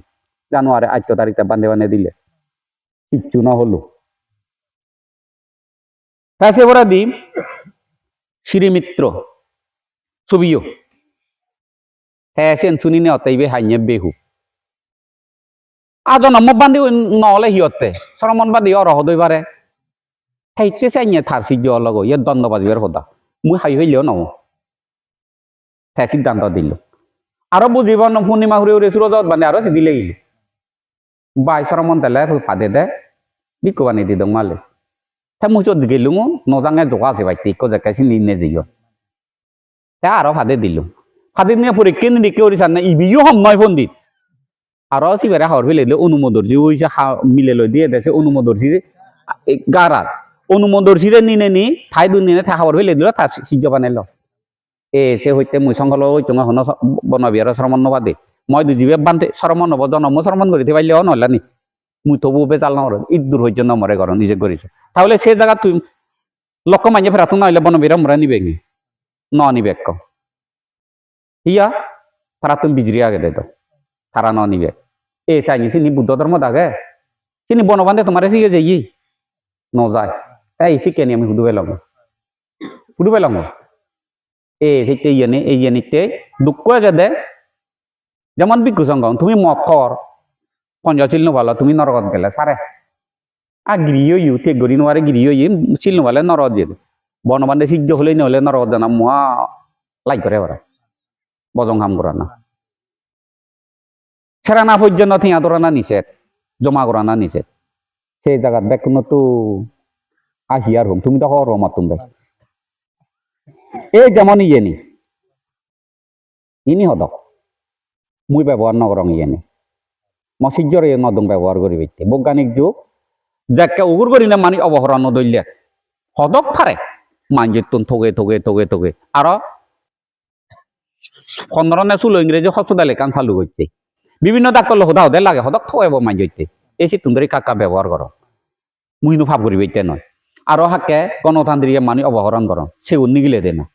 জানুয়ারি 8 তারিখে বান্ধে বান্ধে দিলে কিচ্ছু না হলো কাছে বরা দি শ্রীমিত্র ছবিও হ্যাঁ সেন শুনি নে অতইবে হাইয়ে বেহু আজ নম বান্ধি নহলে সিহতে শ্রমণ বান্ধি অরহ দই পারে সেইতে চাইয়ে থার সিদ্ধ লগ ইয়ে দ্বন্দ্ব বাজিবার কথা মুই হাই হইলেও নম হ্যাঁ সিদ্ধান্ত দিল আরো বুঝিব ন পূর্ণিমা ঘুরে উড়ে সুরজত বান্ধে আরো দিলে গেল বাই শ্রমণ তেলে ফাদে দে বিকু বানি দি দং মালে হ্যাঁ মুচত গেলুম নজাঙে জোকা আছে বাইতে ইকো জেকাইছি নিনে যাইও হ্যাঁ আরো ফাদে দিল ফাদে নিয়ে পরে কেন্দ্রিক ওরিসান না ইবিও হম নয় পণ্ডিত আরো সিবারে হাওর ফেলে দিলে অনুমোদর্জি হইছে মিলে লই দিয়ে দেছে অনুমোদর্জি গারাত অনুমোদর্জিরে নিনে নি ঠাই দুই নিনে হাওর ফেলে দিল তা সিদ্ধ বানাইল এ সে হইতে মুই সংকল হইতো হন বনবিহার শ্রমণ নবাদে মই দুজিবে বান্ধে শ্রমণ নব জন্ম শ্রমণ করিতে পারলেও নহলানি মুই তবু বেজাল নহর ইদুর হইতে নমরে ঘর নিজে করেছে তাহলে সে জায়গা তুই লক্ষ্য মাইনে ফেরা তুই নইলে বনবিহার মরা নিবে ন নিবে ক ইয়া তারা তুমি বিজরি আগে দে তো তারা ন নিবে এ চাইনি চিনি বুদ্ধ ধর্ম দাগে চিনি বনবান্ধে তোমার শিখে যাই নজায় এই শিখেনি আমি হুদু পেলাম এ থেকে এই জানিতে দুঃখ যাদে যেমন বিক্ষু সঙ্গ তুমি মদ খর পঞ্চাশ চিল ভালো তুমি নরকত গেলে সারে গিরিও ইউ ঠিক গড়ি নোয়ারে গিরিও ই চিল নোয়ালে নরকত যে বনবান্ধে সিদ্ধ হলেই নহলে নরকত জানা মহা লাই করে ওরা বজং হাম করা না সেরানা পর্যন্ত থিয়া তোরা নিষেধ জমা করা না নিষেধ সেই জায়গাত বেকুনো তো আহিয়ার হোম তুমি তো হর মাতুম বে এই যেমন ইয়েনি ইনি হদক মুই ব্যবহার নগরং ইয়েনি মসিজ্জর এ নদং ব্যবহার করি বেতে বৈজ্ঞানিক যুগ যাকে উগুর করি না মানি অবহরণ দৈল্য হদক ফারে মানজিতুন থগে আর 15 নে 16 ইংরেজি হসপিটালে কান চালু হইতে বিভিন্ন ডাক্তার হোদা হদে লাগে হদক থগাইব মানজিতে এই সিতুন্দরি কাকা ব্যবহার কর মুইনো ভাব করি বেতে নয় আরো হাকে গণতান্ত্রিক মানি অবহরণ কর সে উন্নিগিলে দে না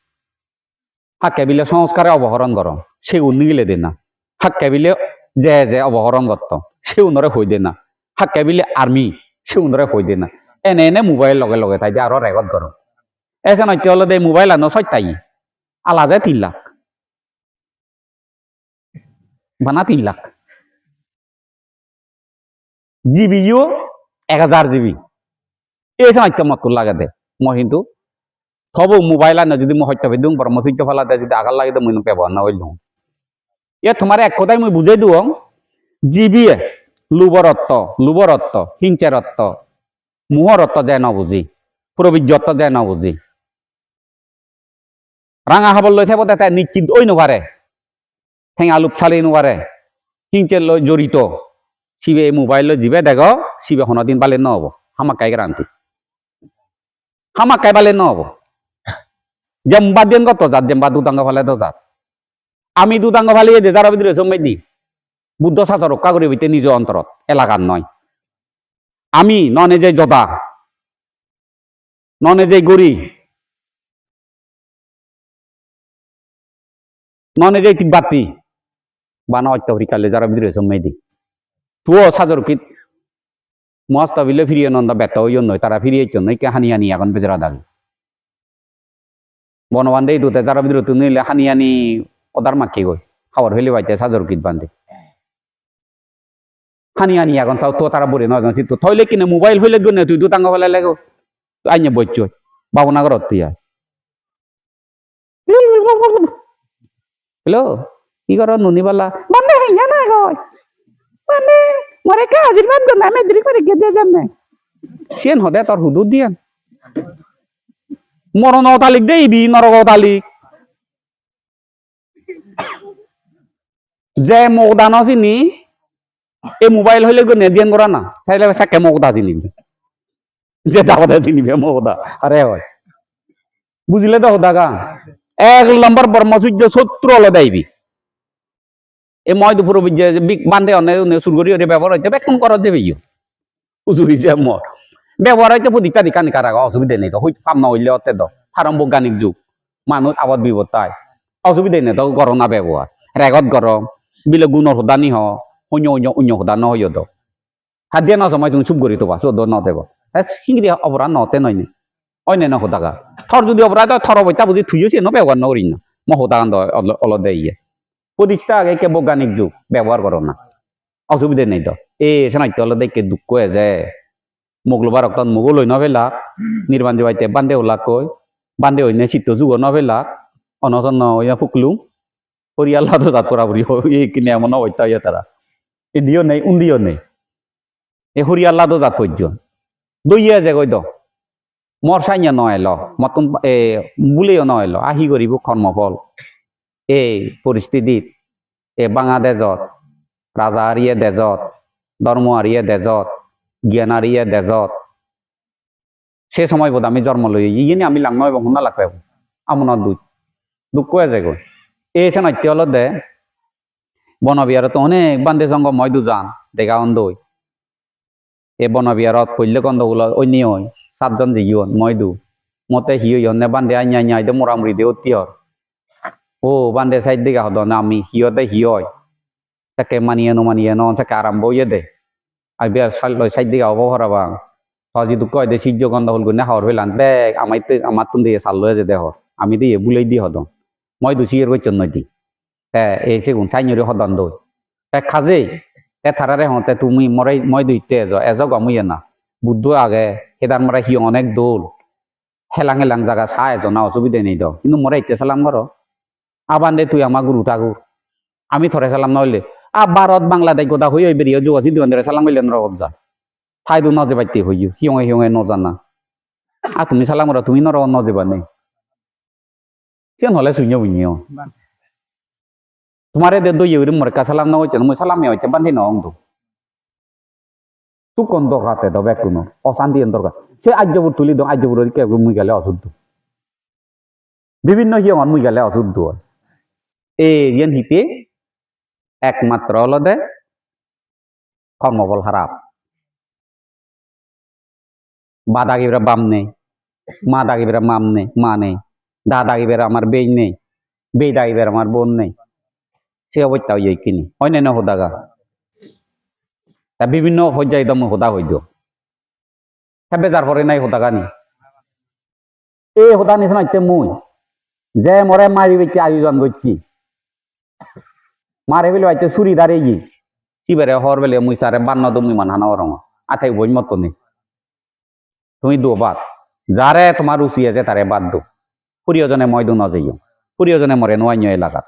হাকে বিলে সংস্কারে অবহরণ কর সে উন্নিগিলে দে না হাকে বিলে যে অবহরণ করত সে উন্নরে হই দে না হাকে বিলে আর্মি সে উন্নরে হই দে না এনে মোবাইল লগে লগে তাই আরো রেকর্ড কর এসে নয় হলো দে মোবাইল আনো ছয়টাই আলা যায় 3 লাখ বানা 3 লাখ জিবিও 1000 জিবি এই সময় মত লাগে দে মই কিন্তু থবো মোবাইল আনো যদি মই হত্যা দিম বড় মসিজ্জ ফালা দে যদি আগার লাগে তো মই ব্যবহার না হইল এ তোমার এক কথাই মই বুঝাই দিও জিবি লুবরত্ব হিংচারত্ব মুহরত্ব যায় না বুঝি প্রবীর্যত্ব যায় না বুঝি রাঙা হাবল লৈ থাকো তাতে নিশ্চিত ওই নভারে ঠেঙা লুপ চালি নভারে হিংচের লৈ জড়িত সিবে এই মোবাইল জিবে দেখ সিবে দিন বালে নহব হামাকাই ক্রান্তি হামাকাই বালে নহব জেম্বা দিন কত যাত জেম্বা দুদাঙ্গ ফালে তো যাত আমি দুদাঙ্গ ফালিয়ে দে যারা ভিতরে জমাই দি বুদ্ধ সাথে রক্ষা করি বিতে নিজ অন্তরত এলাকার নয় আমি ননে যে জদা ননে যে গড়ি ননে যে তিব্বাতি বানা অত্যহরিকালে যারা ভিতরে জমাই দি তুও সাজরকিত মস্ত বিলে ফিরিয়ে নন্দা ব্যর্থ হইও নয় তারা ফিরিয়ে নয় কে হানি এখন বেজরা দাবি বনবান্ধে দুতে যারা ভিতরে তুমি নিলে হানি ওদার মাখি গই খাবার হইলে বাইতে সাজরকিত বান্ধে হানি এখন তাও তো তারা বলে নয় তো থইলে কিনে মোবাইল হইলে গনে তুই দুটাঙ্গ ফেলে লাগো আইনে বইচ বাবনা ঘরত তুই হ্যালো কি কর নুনিবালা মানে হেঙ্গা না গয় মানে মরে কে হাজির বাদ গো নামে দেরি করে গে দিয়ে যাবে সেন হদে তোর হুদুদ দিয়ান মরণ তালিক দেইবি নরক তালিক যে মগদান চিনি এই মোবাইল হইলে গো নেদিয়ান করা না তাইলে সাকে মগদা চিনিবি যে দাওদা চিনিবে মগদা আরে হয় বুঝলে তো হদা গা 1 নম্বর ব্রহ্মসূর্য শত্রু হলো দেইবি এই ময় দুপুর বান্ধে অনেক সুরগরি ব্যবহার হইতে বেকন করা যাবে উজুরি যে মর ব্যবহার হইতে প্রদীপা দিকা নিকার অসুবিধা নেই তো হই কাম না হইলে অতে দ ফার্ম বৈজ্ঞানিক যুগ মানুষ আবাদ বিবতায় অসুবিধা নেই তো গরম না ব্যবহার রেগত গরম বিলে গুণর হুদানি অন্য হুদা ন হইয় তো হাত দিয়ে ন সময় তুমি চুপ করি তো বা চোদ্দ ন দেব সিংড়ি অপরাধ নতে নয় অন্য ন হুদাগা থর যদি অপরাধ থর বইতা বুঝি থুইছে ন ব্যবহার নকরি না ম হুদাগান অলদ দেয় প্রতিষ্ঠা আগে কে বৈজ্ঞানিক যুগ ব্যবহার করো না অসুবিধা নেই তো এই শনাইতে হলো দেখে দুঃখ হয়ে যায় মগলবার রক্ত মগল হই নভেলাক নির্বাণ যাইতে বান্ধে ওলা কই বান্ধে হইনে চিত্ত যুগ নভেলাক অনজন নয়া ফুকলু পরিয়াল লাদো জাত করা বুড়ি এই কিনে এমন হইতা ইয়ে তারা এদিও নেই উন্দিও নেই এ হরিয়াল লাদো জাত পর্যন্ত দইয়া যে কই দ মর সাইয়া নয় মতন এ বুলেও নয় আহি করিব কর্মফল এই পরিস্থিতিত এ বাংলাদেশত রাজা হারিয়ে দেজত ধর্ম হারিয়ে দেজত জ্ঞান হারিয়ে দেজত সে সময় বোধ আমি জন্ম লই ইয়ে আমি লাং নয় শুনা লাগবে আমনত দুঃখ আছে গো এই নাট্য হল দে বনবিহারত অনেক বান্ধে সঙ্গ মই দুজান দেখা অন্ধই এই বনবিহারত পল্য কন্দগুলো অন্য হয় 7 জন জিয়ন মই দু মতে হি হনে বান্ধে আইন মোরামুড়ি দে অতিহর ও বান্ধে সাইড দিকে হদ না আমি হিয়তে হি হয় তাকে মানিয়ে ন সাকে আরম্ভ হইয়ে দে আর বিয়ার সাইড দিকে অবহরা বাং সজি দুঃখ হয় সূর্য গন্ধ হল গুনে হাওয়ার হইলাম দেখ আমার তুমি দিয়ে চাল লয়ে যে দেহ আমি দিয়ে বুলাই দি হদম মই দুষি এর বইচন নই দি এই সেগুন চাইনিরে হদন দই খাজে থারারে হতে তুমি মরাই মই দুইতে এজ গমুইয়ে না বুদ্ধ আগে হেদার মরা হি অনেক দোল হেলাং হেলাং জায়গা চা এজনা অসুবিধা নেই দ কিন্তু মরা ইতে সালাম কর আবান দে তুই আমার গুরু ঠাকুর আমি থরে সালাম নইলে ভারত বাংলাদেশ গোদা হই ওই বেরিয়ে যোগাছি দিবান সালাম হইলেন রব যা ঠাই দু নজে বাইতে হইও হিয়ঙে হিয়ঙে নজানা তুমি সালাম করা তুমি নর নজেবা নেই কেন হলে শুনিও বুঝিও তোমারে দে দই ইউরি মরকা সালাম না হইছে মই সালামে হইছে বান্ধি নং তো তু কোন দরকাতে দ বেকুনো অশান্তি দরকার সে আজ্যবুর তুলি দো আজ্যবুর কে মুই গেলে অশুদ্ধ বিভিন্ন হিয়ঙন মুই গেলে অশুদ্ধ এই রিয়েন হিতে একমাত্র হলো দে কর্মবল খারাপ বা দাগিবেরা বাম নেই মা দাগিবেরা মাম নেই মা নেই দা দাগিবেরা আমার বেই নেই বেই দাগিবেরা আমার বোন নেই সে অবস্থা হইয়া কিনি অন্যান্য হোদাগা বিভিন্ন পর্যায়ে দম হোদা হইল বেজার পরে নাই হোদাগা নি এই হোদা নিচিনা ইতে মুই যে মরে মারি বেচি আয়োজন করছি মারে বেলে হয়তো চুরি দাঁড়িয়ে সিবারে হর বেলে মুই তারে বান্ন দমি মান হানা রঙ আঠাই বই মতো নেই তুমি দো বাদ যারে তোমার রুচি আছে তারে বাদ দো প্রিয়জনে মই দো নজাইও প্রিয়জনে মরে নোয়াইন্য এলাকাত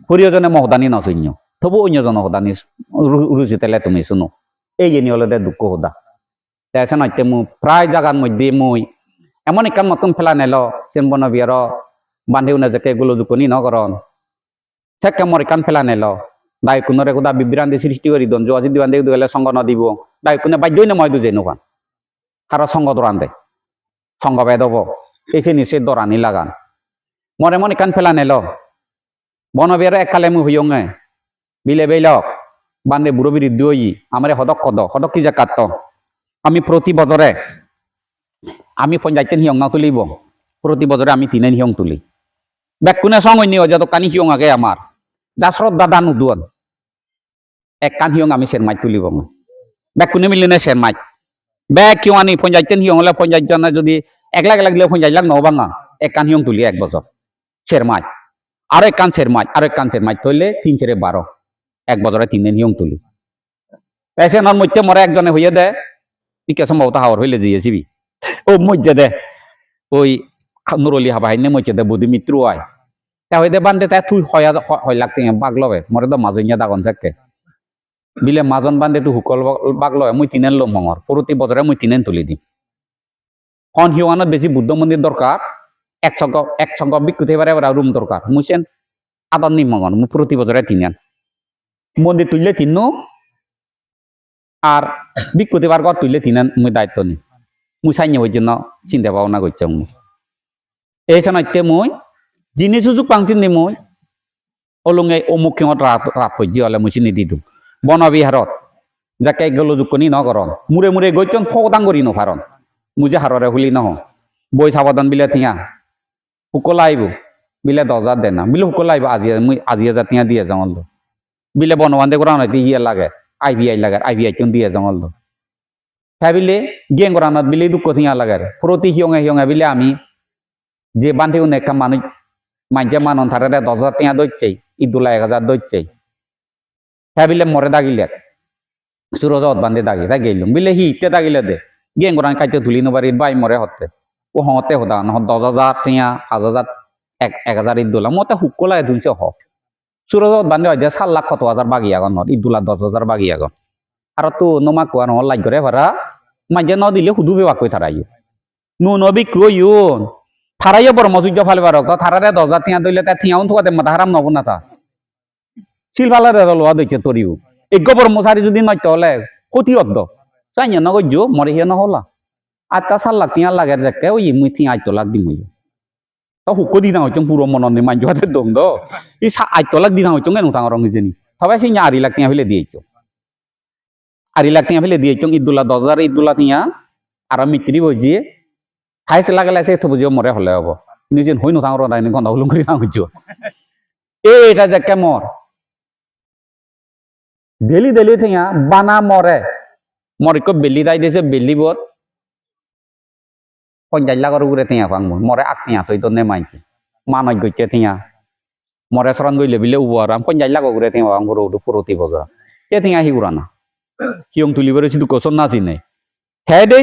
প্রিয়জনে মহদানি নচইন্য তবু অন্যজন হদানি রুচি তেলে তুমি শুনো এই জিনি হলে দুঃখ হোদা দেখছে নইতে মু প্রায় জায়গার মধ্যে মই এমন একান মতন ফেলা নেল চেনবন বিয়ার বান্ধি উনে যে গুলো জুকনি নগরন সে কেমন একান ফেলা নেল দায় কোনরে কোদা বিভ্রান্তি সৃষ্টি করি দন আজি দিবান দেখি গেলে সঙ্গ নদিব দায় কোনে বাধ্যই না মই দুজে নোকান কারো সঙ্গ দরান দে সঙ্গ বেদব এসে নিশ্চয় দরানি লাগান মরে মন একান ফেলা নেল বনবিয়ার এককালে মু হইয়ঙে বিলে বেলক বান্ধে বুড়ো বিরুদ্ধ হই আমার হদক কি যে কাট আমি প্রতি বছরে আমি পঞ্চায়েত হিয়ং না তুলিব প্রতি বছরে আমি 3 হিয়ং তুলি বেকুনে সঙ্গ নিও যত কানি হিয়ং আগে আমার যা শ্রদ্ধা দান উদুয়ান এক কান হিয়ং আমি সেরমাই তুলিব বেকুনে মিলিনে সেরমাই বেক কিয় আনি পঞ্চায়েত হিয়ং হলে পঞ্চায়েত জনে যদি 1 লাখ দিলে 50 লাখ নবাঙা এক কান হিয়ং তুলি 1 বছর সেরমাই আর এক কান সেরমাই তৈলে 3 × 12 1 বছরে 3 দিন হিয়ং তুলি এসে নর মধ্যে মরে একজনে হইয়া দে ইকে সম্ভবত হাওয়ার হইলে জিয়েছিবি ও মধ্যে দে ওই নুরলি হাবা হাইনে মধ্যে দে বুদ্ধি মিত্র আয় তা হইতে বান্ধে তাই তুই 6 লাখ টাকা বাগলবে মরে তো মাজনিয়া দাগন থাকে বিলে মাজন বান্ধে তুই হুকল বাগলবে মুই 3 লম মঙর প্রতি বছরে মুই 3 তুলি দিম হন হিওয়ানত বেশি বুদ্ধ মন্দির দরকার এক সংখ্য বিক্ষুতে পারে রুম দরকার মুছেন আদান নিম মঙন মু প্রতি বছরে 3 মন্দির তুললে 3 আর বিক্ষুতে পার ঘর তুললে 3 মুই দায়িত্ব নি মুই সাইনে হই জন্য চিন্তা ভাবনা করছি এই সময় মই যিনি সুযোগ পাংচিন নি মই অলুঙে অমুক সিংহত রাত সহ্য হলে মুচি নিদি দিম বনবিহারত যাকে গেলো জুকনি নগরন মুরে মুরে গৈতন ফদাং করি নভারন মুজে হাররে হুলি নহ বই সাবধান বিলে থিয়া হুকলা আইব বিলে 10,000 দেনা বিলে হুকলা আইব আজি তিয়া দিয়ে যাওয়াল বিলে বনবান্ধে করা নয় ইয়ে লাগে আইবিআই চুন দিয়ে যাওয়াল হ্যাঁ বিলে গেং করানত বিলে দুঃখ থিয়া লাগে প্রতি হিয়ঙে বিলে আমি যে বান্ধে উনেকা মানুষ মাইজে মানন থারে 10,000 টিয়া দইছে ইদুলা 1,000 দইছে হ্যাঁ বিলে মরে দাগিলে সুরজত বান্ধে দাগি তাই গেলুম বিলে হিতে দাগিলে দে গেং করান কাইতে তুলি নবারি বাই মরে হতে ও হতে হতা নহ 10,000 টিয়া 5,000 1,000 ইদুলা মতে হুকলাই দুনছে হ সুরজত বান্ধে হয় 7 লাখ 70,000 বাগি আগন ইদুলা 10,000 বাগি আগন আর তো নমা কোয়া নহ লাগ করে ভাড়া মাইজে ন দিলে হুদু বেবা কই থারাইও নু নবি ক্রয়ুন থারাইও বড় মজুজ্জ ফালে বারক থারারে 10,000 টিয়া দইলে তা টিয়াউন থুয়াতে মাথা হারাম নব না তা সিলভালারে লওয়া দইছে তরিও এই গোবর মশারি যদি নয় হলে ক্ষতি অদ্দ চাইয়া নগজ্য মরে হিয়া নহলা আর তা 4 লাখ টিয়া লাগে যাকে ওই মুই টিয়া 8 লাখ দিম তো হুকো দিনা হইতো পুরো মননে মানজুয়াতে দম দ এই 8 লাখ দিনা হইতো কেন তাঙ রং জেনি সবাই সেই 8 লাখ টিয়া ফেলে দিয়েছো 8 লাখ টিয়া ফেলে দিয়েছো ইদুলা 10,000 ইদুলা টিয়া আর মিত্রি বইজিয়ে খাইছে লাগালে সে বুঝিও মরে হলে হব নিজে হই নো তাঙ রাইনি গন্ধ হুলুম করি না হইছো এটা যে কেমর ডেলি থিয়া বানা মরে মরিক বেলি দাই দিয়েছে বেলি বত 50 লাখের উপরে টিয়া পাঙ্গু মরে আত্মীয়া তৈ তো নেমাইছে মানই গইছে টিয়া মরে সরান গইলে বিলে উবার আম 50 লাখ উপরে টিয়া পাঙ্গু পুরোতি বজা কে টিয়া হিগুরানা কিয়ং তুলি বেরে সিধু কোসন নাচি নাই হে দে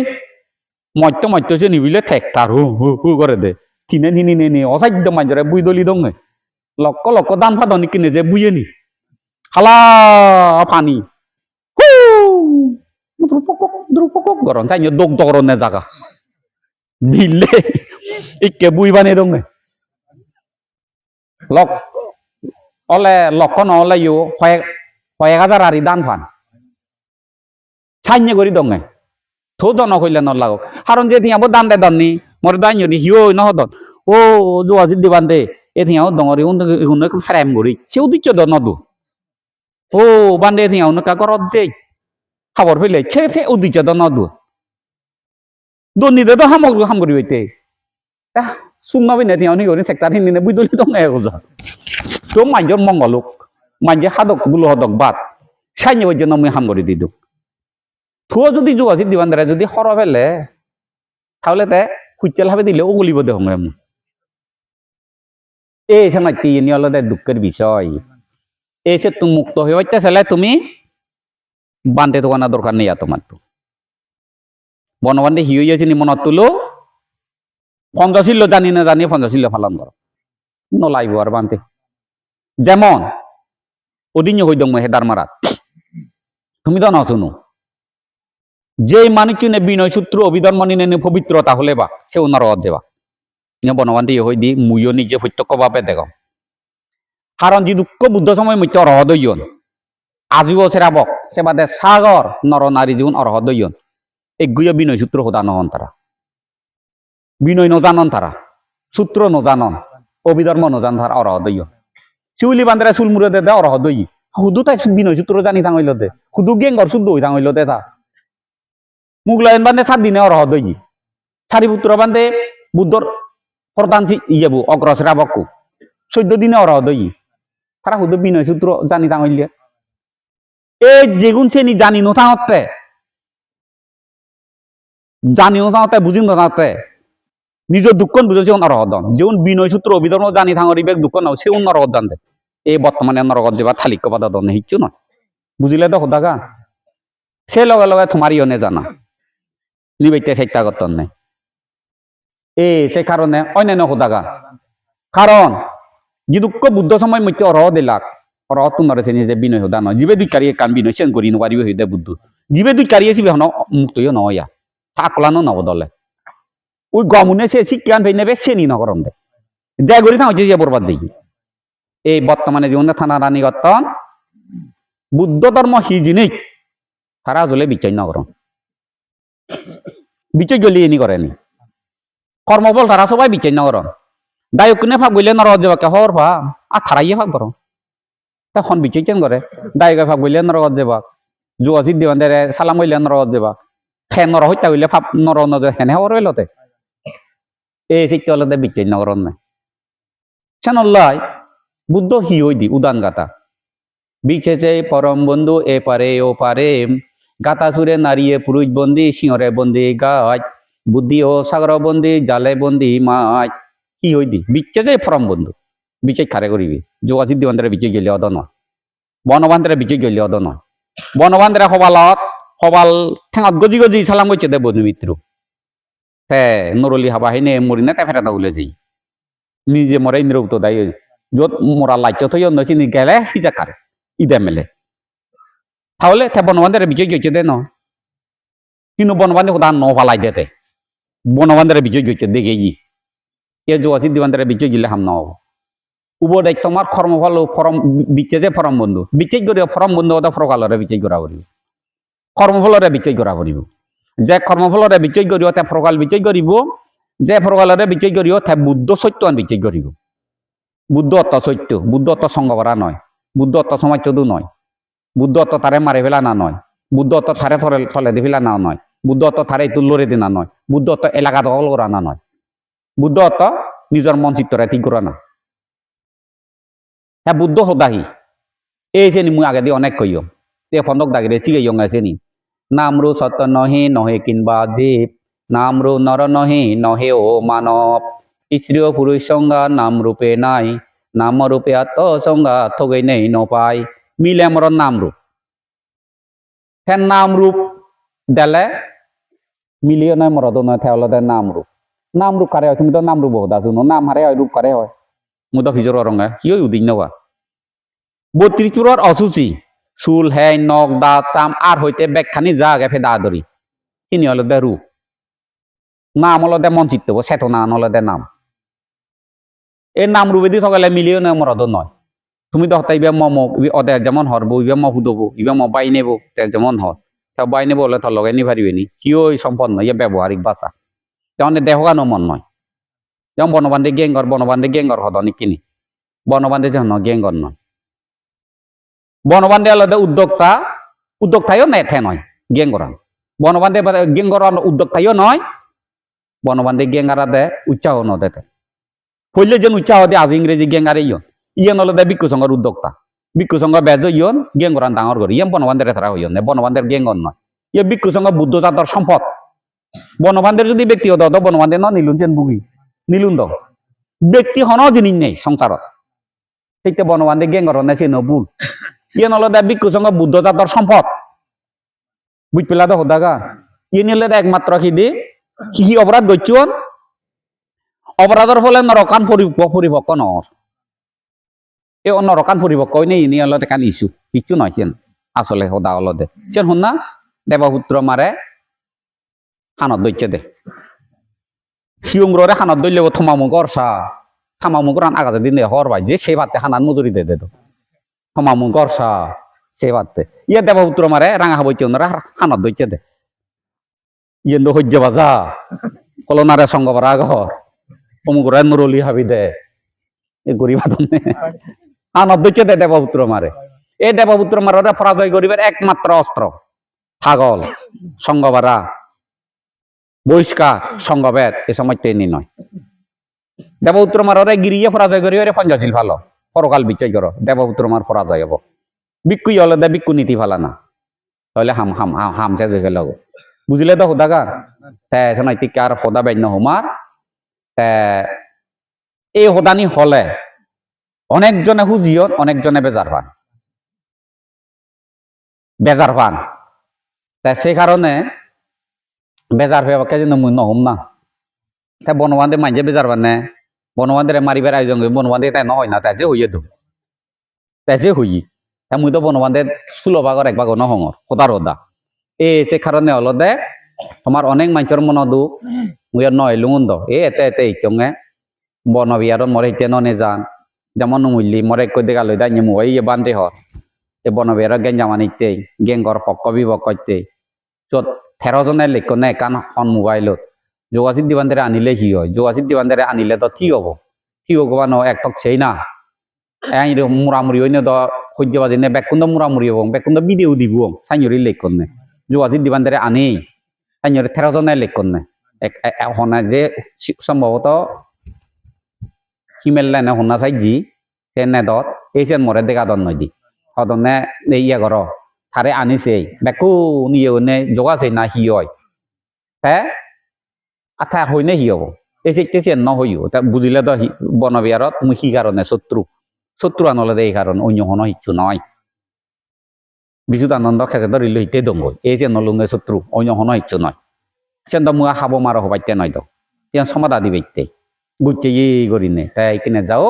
মত্য সে নিবিলে ঠেক তার হু হু হু করে দে তিনে নিনি নে অসাধ্য মাজরে বুই দলি দঙে লক্ষ দান ফাদনি কিনে যে বুইয়ে নি হালা পানি হু দ্রুপক গরম তাই দোক দগরনে জাগা দিলে ইকে বুই বানে দঙে লক অলে লক্ষ নহলে ইউ কয়েক হাজার আরি দান ফান সাইনে করি দঙে থো জন কইলে ন লাগো কারণ যে থিয়াবো দান দে দননি মরে দাইনি হিও নহদন ও জোয়া জিদ্দি বান্দে এ থিয়াও দঙরি উন ফ্রেম গরি সেও দিচ্ছ দ নদু ও বান্দে থিয়াও নকা করত যে খবর ফেলে ছে উদিচ্ছ দ নদু দনি দে তো হামগরি হইতে সুমনা বিনে থিয়াও নি গরি সেক্টার হিনে বুইদলি দঙে গজা তো মাইজর মঙ্গলুক মাইজে হাদক গুলো হদক বাদ সাইনে হইছে নমি হামগরি দিদু থুয়া যদি জোয়া জিদ্দি বান্দারে যদি হর ফেলে তাহলে তে খুঁজচাল ভাবে দিলে ওগুলিব দে হঙ্গে এই সময় তিনি হলো দুঃখের বিষয় এই সে তুমি মুক্ত হয়ে হইতে চাইলে তুমি বান্ধে দোকানা দরকার নেই তোমার তো বনবান্ধে হি হইয়াছে নি মনত তুলো পঞ্চাশিল্য জানি না জানি পঞ্চাশিল্য পালন করো নলাইব আর বান্ধে যেমন ওদিন হই দম হেদার মারাত তুমি তো না শুনো যে মানুষ বিনয় সূত্র অভিধর্ম নিনে পবিত্রতা হলে বা সে ওনার যাবা বনবান্ধে হই দি মুইও নিজে প্রত্যক্ষভাবে দেখ কারণ যে দুঃখ বুদ্ধ সময় মৃত্যু অরহদ হইন আজীব সেরাবক সে বাদে সাগর নর নারী জীবন অরহদ হইন এগুলো বিনয় সূত্র হোদা নহন তারা বিনয় নজানন তারা সূত্র নজানন অভিধর্ম নজান তারা অরহদ হইন শিউলি বান্দারে চুল মুড়ে দে অরহদ হই হুদু তাই বিনয় সূত্র জানি থাঙইল দে হুদু গেঙ্গর শুদ্ধ হই থাঙইল দে তা মুগলায়ন বান্ধে 7 দিনে অরহদ হই সারিপুত্র বান্ধে বুদ্ধর প্রধান ইয়েবু অগ্রশ্রাবকু 14 দিনে অরহদ হই তারা হুদু বিনয় সূত্র জানি থাঙইলে এই যেগুন শ্রেণী জানি নথাতে বুঝি নথাতে নিজের দুঃখ বুঝেছে অরহদন যেমন বিনয় সূত্র অভিধর্ম জানি থাঙরিবে দুঃখ নাও সে নরকত জানতে এই বর্তমানে নরকত যাবা থালিক্য পাদা দনে হিচ্ছু নয় বুঝিলে তো হোদাগা সে লগে লগে তোমারই নে জানা নিবেইতে চেষ্টা করতেন নাই সে কারণে অন্যান্য হোদাগা কারণ যে দুঃখ বুদ্ধ সময় মধ্যে অরহ দিলাক অরহ তোমার চেনি যে বিনয় হোদা নয় জীবে দুই কারিয়ে কান বিনয় চেন করি নপারিবে হইদে বুদ্ধ জীবে দুই কারিয়ে চিবে হন মুক্ত হইও নয়া থাকলানো নবদলে ওই গমুনে সে শিক্ষান ফেই নেবে চেনি নকরম দে যাই করি থাকছে যে বরবাদ যাই এই বর্তমানে জীবনে থানা রানী গতন বুদ্ধ ধর্ম হি জিনিস তারা জলে বিচার নকরম বিচার গলি এনি করেনি কর্মফল তারা সবাই বিচার নকরম দায়ক কোনে ভাগ বইলে নরক যাবাকে হর ভা আর থারাইয়ে ভাগ করো তখন বিচার চেন করে দায়কে ভাগ বইলে নরক যাবা জুয়া জিদ দিবান্দারে সালাম হইলে নরক যাবা খেন নর হত্যা হইলে ভাব নর নজর হেনে হর হইলতে এই শিখতে হলে বিচার নকরম নাই চানল্লাই বুদ্ধ হি হই দি উদান গাতা বিচেছে পরম বন্ধু এ পারে ও পারে গাতা সুরে নারিয়ে পুরুষ বন্দি সিংহরে বন্দি গাছ বুদ্ধি ও সাগর বন্দি জালে বন্দি মাছ কি হই দি বিচেছে পরম বন্ধু বিচে খারে করিবি যোগাচিত দিবান্ধারে বিচে গেলে অদ নয় বনবান্ধারে বিচে গেলে অদ নয় বনবান্ধারে সবাল ঠেঙত গজি গজি সালাম করছে দে বন্ধু মিত্র তে নরলি হাবা হেনে মরি না তে ফেরা উলে যাই নিজে মরে ইন্দ্র তো দায় যত মোরা লাইচ থই নচিনি গেলে সিজা কারে ইদে মেলে তাহলে তে বনবান্ধারে বিজয় গেছে দে ন কিন্তু বনবান্ধে কোথা ন ফালাই দেতে বনবান্ধারে বিজয় গেছে দেখে ই এ যোগাচিত দিবান্ধারে বিজয় গেলে হাম নব উব দায়িত্ব তোমার কর্মফল ফরম বিচে যে ফরম বন্ধু বিচে করিব ফরম বন্ধু ওটা ফরকালরে বিচয় করা করিব কর্মফলরে বিচয় করা করিব যে কর্মফলরে বিচয় করিব তে ফরকাল বিচয় করিব যে ফরকালরে বিচয় করিব তে বুদ্ধ সত্যন বিচয় করিব বুদ্ধ অত সত্য বুদ্ধ অত সঙ্গ করা নয় বুদ্ধ অত সমাজ চদু নয় বুদ্ধ অত তারে মারে ফেলা না নয় বুদ্ধ অত থারে থলে দি ফেলা না নয় বুদ্ধ অত থারে তুল্লরে দিনা নয় বুদ্ধ অত এলাকা দখল করা না নয় বুদ্ধ অত নিজের মন চিত্তরে ঠিক করা না হ্যাঁ বুদ্ধ হদাহি এই যে মুই আগে দিয়ে অনেক কইও তে ফন্দক দাগিরে চিগাইয়ং আছে নি নামরু সত্য নহি নহে কিংবা জীব নামরু নর নহি নহে ও মানব স্ত্রী ও পুরুষ সংজ্ঞা নাম রূপে নাই নাম রূপে আত্ম সংজ্ঞা থগৈ নেই নপায় মিলে মর নাম রূপ ফেন নাম রূপ দেলে মিলিয়ে নয় মরদ নয় থেওলদে নাম রূপ কারে হয় তুমি তো নাম রূপ হদা শুনো নাম হারে হয় রূপ কারে হয় মুদা ভিজর রঙা কিয় উদিন নবা 32 চুরর অসুচি চুল হেই নখ দাঁত চাম আর হইতে বেগখানি যা গেফে দা ধরি তিনি হলদে রূপ নাম হলদে মন চিত্ত চেতনা হলদে নাম এই নাম রূপে দি থকালে মিলিয়ে নয় মরদ নয় তুমি তো হতাই মম অদে যেমন হরব ইবে ম হুদব ইবে ম বাই নেব যেমন হর বাই নেব হলে থর লগাই নি পারিবে নি কিয় সম্পন্ন ইয়ে ব্যবহারিক ভাষা যেমন দেহগানো মন নয় যেমন বনবান্ধে গেঙ্গর হদ নিকিনি বনবান্ধে যেন গেঙ্গর নয় বনবান্ধে আলাদা উদ্যোক্তাইও নেথে নয় গেঙ্গরান বনবান্ধে গেঙ্গরান উদ্যোক্তাইও নয় বনবান্ধে গেঙ্গারা দে উৎসাহ ন দেতে হইলে যেন উৎসাহ দিয়ে আজ ইংরেজি গেঙ্গারে ইয়ন হলো দে বিক্ষু সংঘর উদ্যোক্তা বিক্ষু সংঘ বেজ ইয়ন গেঙ্গরান ডাঙর করি ইয়ন বনবান্ধের এথারা হইয়ন বনবান্ধের গেঙ্গর নয় ইয়ে বিক্ষু সংঘ বুদ্ধ জাতর সম্পদ বনবান্ধের যদি ব্যক্তিগত বনবান্ধে ন নিলুন যেন বুগি নিলুন দ ব্যক্তি হন জিনিস নেই সংসারত ঠিক বনবান্ধে গেঙ্গর নেছে নবুল ইয়ে নল দে বিক্ষু সংঘ বুদ্ধ জাতর সম্পদ বুঝ পেলা তো হদাগা ইয়ে নিলে একমাত্র কি অপরাধ গচ্ছন অপরাধের ফলে নরকান পরিপক্ক নর এই নরকান পরিপক্ক নেই ইনি হলো কান ইস্যু কিচ্ছু নয় চেন আসলে হদা হলদে চেন শুন না দেবপুত্র মারে হানত দৈচ্ছে দে সিউংরে হানত দইলে থমামু গরসা থামামু গরান আগাতে দিন হর ভাই যে সে ভাতে হানান মজুরি দে দে থমামু গরসা সে ভাতে ইয়ে দেবপুত্র মারে রাঙা হবইছে ওনারা হানত দইচ্ছে দে ইয়ে হজ্য বাজা কলনারে সঙ্গ পারা ঘর অমুকরে মুরলি হাবি দে এ গরিব হানত দইচ্ছে দে দেবপুত্র মারে এই দেবপুত্র মারে পরাজয় গরিবের একমাত্র অস্ত্র ছাগল সঙ্গবারা বহিষ্কার সঙ্গভেদ এ সময় টেনি নয় দেবপুত্র মারে গিরিয়ে পরাজয় করি পঞ্চশীল ভালো পরকাল বিচার করো দেবপুত্র মার পরাজয় হব বিক্ষুই হলে দে বিক্ষু নীতি ভালা না তাহলে হামছে যে গেল বুঝলে তো হোদাগা নৈতিক আর সদা বান্য হোমার এই সদানি হলে অনেকজনে হুজিয়ত অনেকজনে বেজার পান সেই কারণে বেজার হয়ে যেন মুই নহম না তাই বনবান্ধে মাইজে বেজার পানে বনবান্ধে মারিবার আয়োজন বনবান্ধে তাই নহয় না তাই যে হইয়ে দো তাই যে হই তাই মুই তো বনবান্ধে 16 ভাগর 1 ভাগ নহঙর সদার হদা সে কারণে হলো দে তোমার অনেক মানুষের মন দু মুই নয় লুঙ্গন দ এতে ইচঙে বনবিয়ার মরে হিতে ননে যান যেমন মুল্লি মরে কই দেখা লই দাই মুই ইয়ে বান্ধে হর এ বনবিয়ার গেঞ্জামানিতে গেঙ্গর পক্ষ বিপক্ষতে যত 13 জনের লেখনে কান অন মোবাইলত যোগাযোগ দিবান্ধে আনিলে কি হয় যোগাযোগ দিবান্ধে আনিলে তো কি হব ন এক টক সেই না এই মুরামুরি হইনে দ সহ্যবাদী নে বেকুন্দ মুরামুরি হব বেকুন্দ ভিডিও দিব সাইনরি লেখনে যোগাযোগ দিবান্ধে আনি সাইনরি 13 জনের লেখনে হনা যে সম্ভবত হিমেল লাইনে হনা চাইজি সে নেদত এই চেন মরে দেখা দন নয় দি সদনে ইয়ে কর থারে আনিছে বেকু নিয়ে যোগাছে না হি হয় হ্যাঁ আথা হইনে হি হব এই চেন ন হইও তা বুঝিলে তো বনবিয়ারত তুমি কি কারণে শত্রু আনলে এই কারণ অন্য হন ইচ্ছু নয় বিশুদ্ধ আনন্দ খেসে ধরিল হিতে দঙ্গ এই যে নলুঙ্গে শত্রু অন্য হন ইচ্ছু নয় সেন মুয়া খাব মার হবাইতে নয় তো তেওঁ সমাধা দিবে বুঝছে ই করি নে তাই কিনে যাও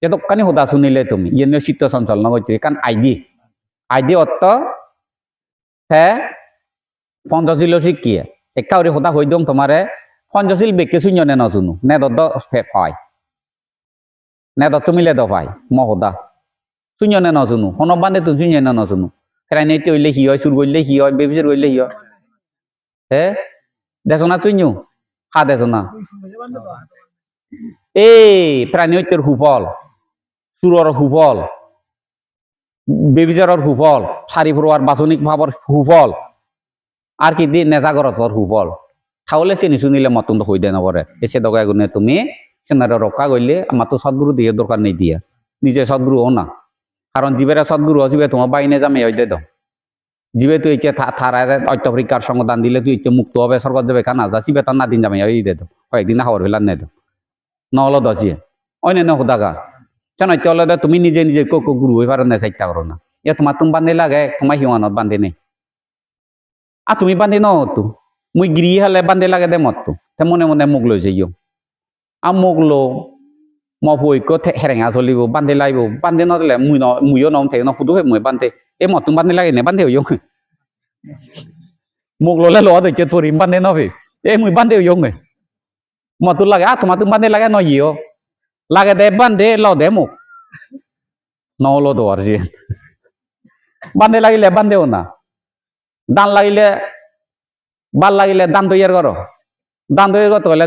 যে দোকানি হোদা শুনিলে তুমি ইয়ে চিত্ত চঞ্চল নগৈতে কারণ আইডি অর্থ হ্যাঁ পঞ্চশীল শিখিয়ে একাউরি হোদা হই দম তোমারে পঞ্চশীল বেকে শূন্য নে নশুনো নে দদ্দ পাই নে দত্ত মিলে দ পাই ম হোদা শূন্য নে নশুনো হনবান্ধে তো শূন্য নে নশুনো ফেরাই নেই হইলে কি হয় সুর করলে কি হয় বেবিচার করলে কি হয় হ্যাঁ দেখো না শূন্য হা দেখো না এই প্রাণী হইতের সুফল সুরর সুফল বেবিচারর সুফল সারি ফুরোয়ার বাচনিক ভাবর সুফল আর কি দি নেজাগরতর সুফল খাওলে চিনি শুনিলে মতন হই দে নপরে এসে দগাই গুনে তুমি সেনারে রক্ষা করলে আমার তো সদ্গুরু দিয়ে দরকার নেই দিয়া নিজে সদ্গুরু হো না কারণ জীবেরা সদ্গুরু হসিবে তোমার বাইনে জামে হই দে দাও জিবে তুই ইচ্ছে থারায় অত্য পরীক্ষার সঙ্গে দান দিলে তুই ইচ্ছে মুক্ত হবে স্বর্গ যাবে কানা যাচ্ছি বেতন না দিন যাবে এই দে তো কয়েকদিন না খবর ফেলার নেই তো নহলো দছিয়ে অন্য হোদাগা কেন হলে তুমি নিজে নিজে গুরু হয়ে পারো না চেষ্টা করো না ইয়া তোমার তুমি বান্ধে লাগে তোমার হিমানত বান্ধে নেই আর তুমি বান্ধে ন তো মুই গিরি হালে বান্ধে লাগে দে মত তো মনে মনে মুখ লৈ যাইও আর মুখ লো মফুইকো হেরেঙা চলিব বান্ধে লাইব বান্ধে নলে মুইও নম থাকে নুদু হে মুই বান্ধে এ মত তুমি বান্ধে লাগে নে বান্ধে হইও মুখ ললে লো দইছে পরি বান্ধে নবে এ মুই বান্ধে হইও মত লাগে আর তোমার তুমি বান্ধে লাগে নইও লাগে দে বান্ধে লো দে মুখ নলো তো আর বান্ধে লাগিলে বান্ধেও না দান লাগিলে বাল লাগিলে দান তৈয়ার করো দান তৈয়ার করতে হলে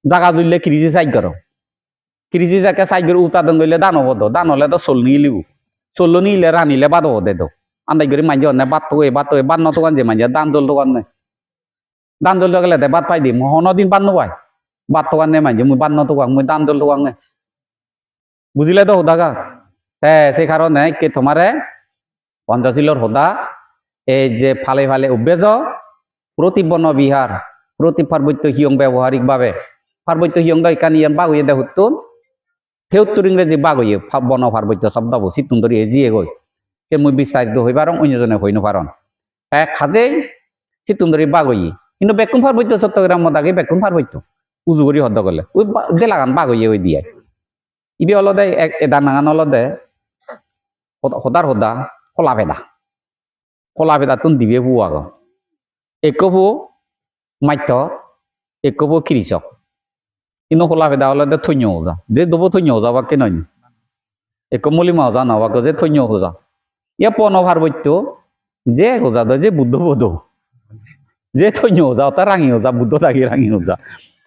জাগা জুড়লে খিরিজি সাইড করো খিরিজি যাকে সাইড করে উৎপাদন করলে দান হবো দান হলে তো চল নিয়ে লিব চল নিলে রানিলে বাদ হবো দে তো আন্দাজ করে মাঝে অন্য বাদ তো বাদ নত কান যে মাঝে দান জল দোকান নেই দান জল দোকানে দে বাদ পাই দিম দিন বাদ নবাই বাদ তো কান নেই মাঝে মুই বাদ নত মুই দান জল দোকান নেই বুঝিলে তো হোদাগা হ্যাঁ সেই কারণে কে তোমারে পঞ্চশীলর হোদা এই যে ফালে ফালে অভ্যেস প্রতি বন বিহার প্রতি পার্বত্য হিয়ং ব্যবহারিক ভাবে পার্বত্য হিয়ং কানি বাগইয়ে দে হুতুন থেউত্তর ইংরেজি বাগইয়ে বন পার্বত্য শব্দ বসি তুন্দরি এজিয়ে গই সে মুই বিস্তারিত হই পারং অন্যজনে হই নপারন এক খাজেই সিতুন্দরি বাগইয়ে কিন্তু বেকুম পার্বত্য চট্টগ্রাম মদাগে বেকুম পার্বত্য উজুগরি হদ্দ করলে ওই দেলাগান বাগইয়ে ওই দিয়ে ইবি অলদে এদা নাঙান অলদে হদার হোদা কলা ভেদা তুন দিবে বু আগ একবু মাত্য একবু কৃষক কিন্তু কলা ভেদা অলদে থৈন্য হোজা যে দবো থৈন্য হোজা বা কেন এক মলি মাওজা নবাক যে থৈন্য হোজা ইয়া পন পার্বত্য যে হোজা দ যে বুদ্ধ বোধ যে থৈন্য হোজা তা রাঙি হোজা বুদ্ধ থাকি রাঙি হোজা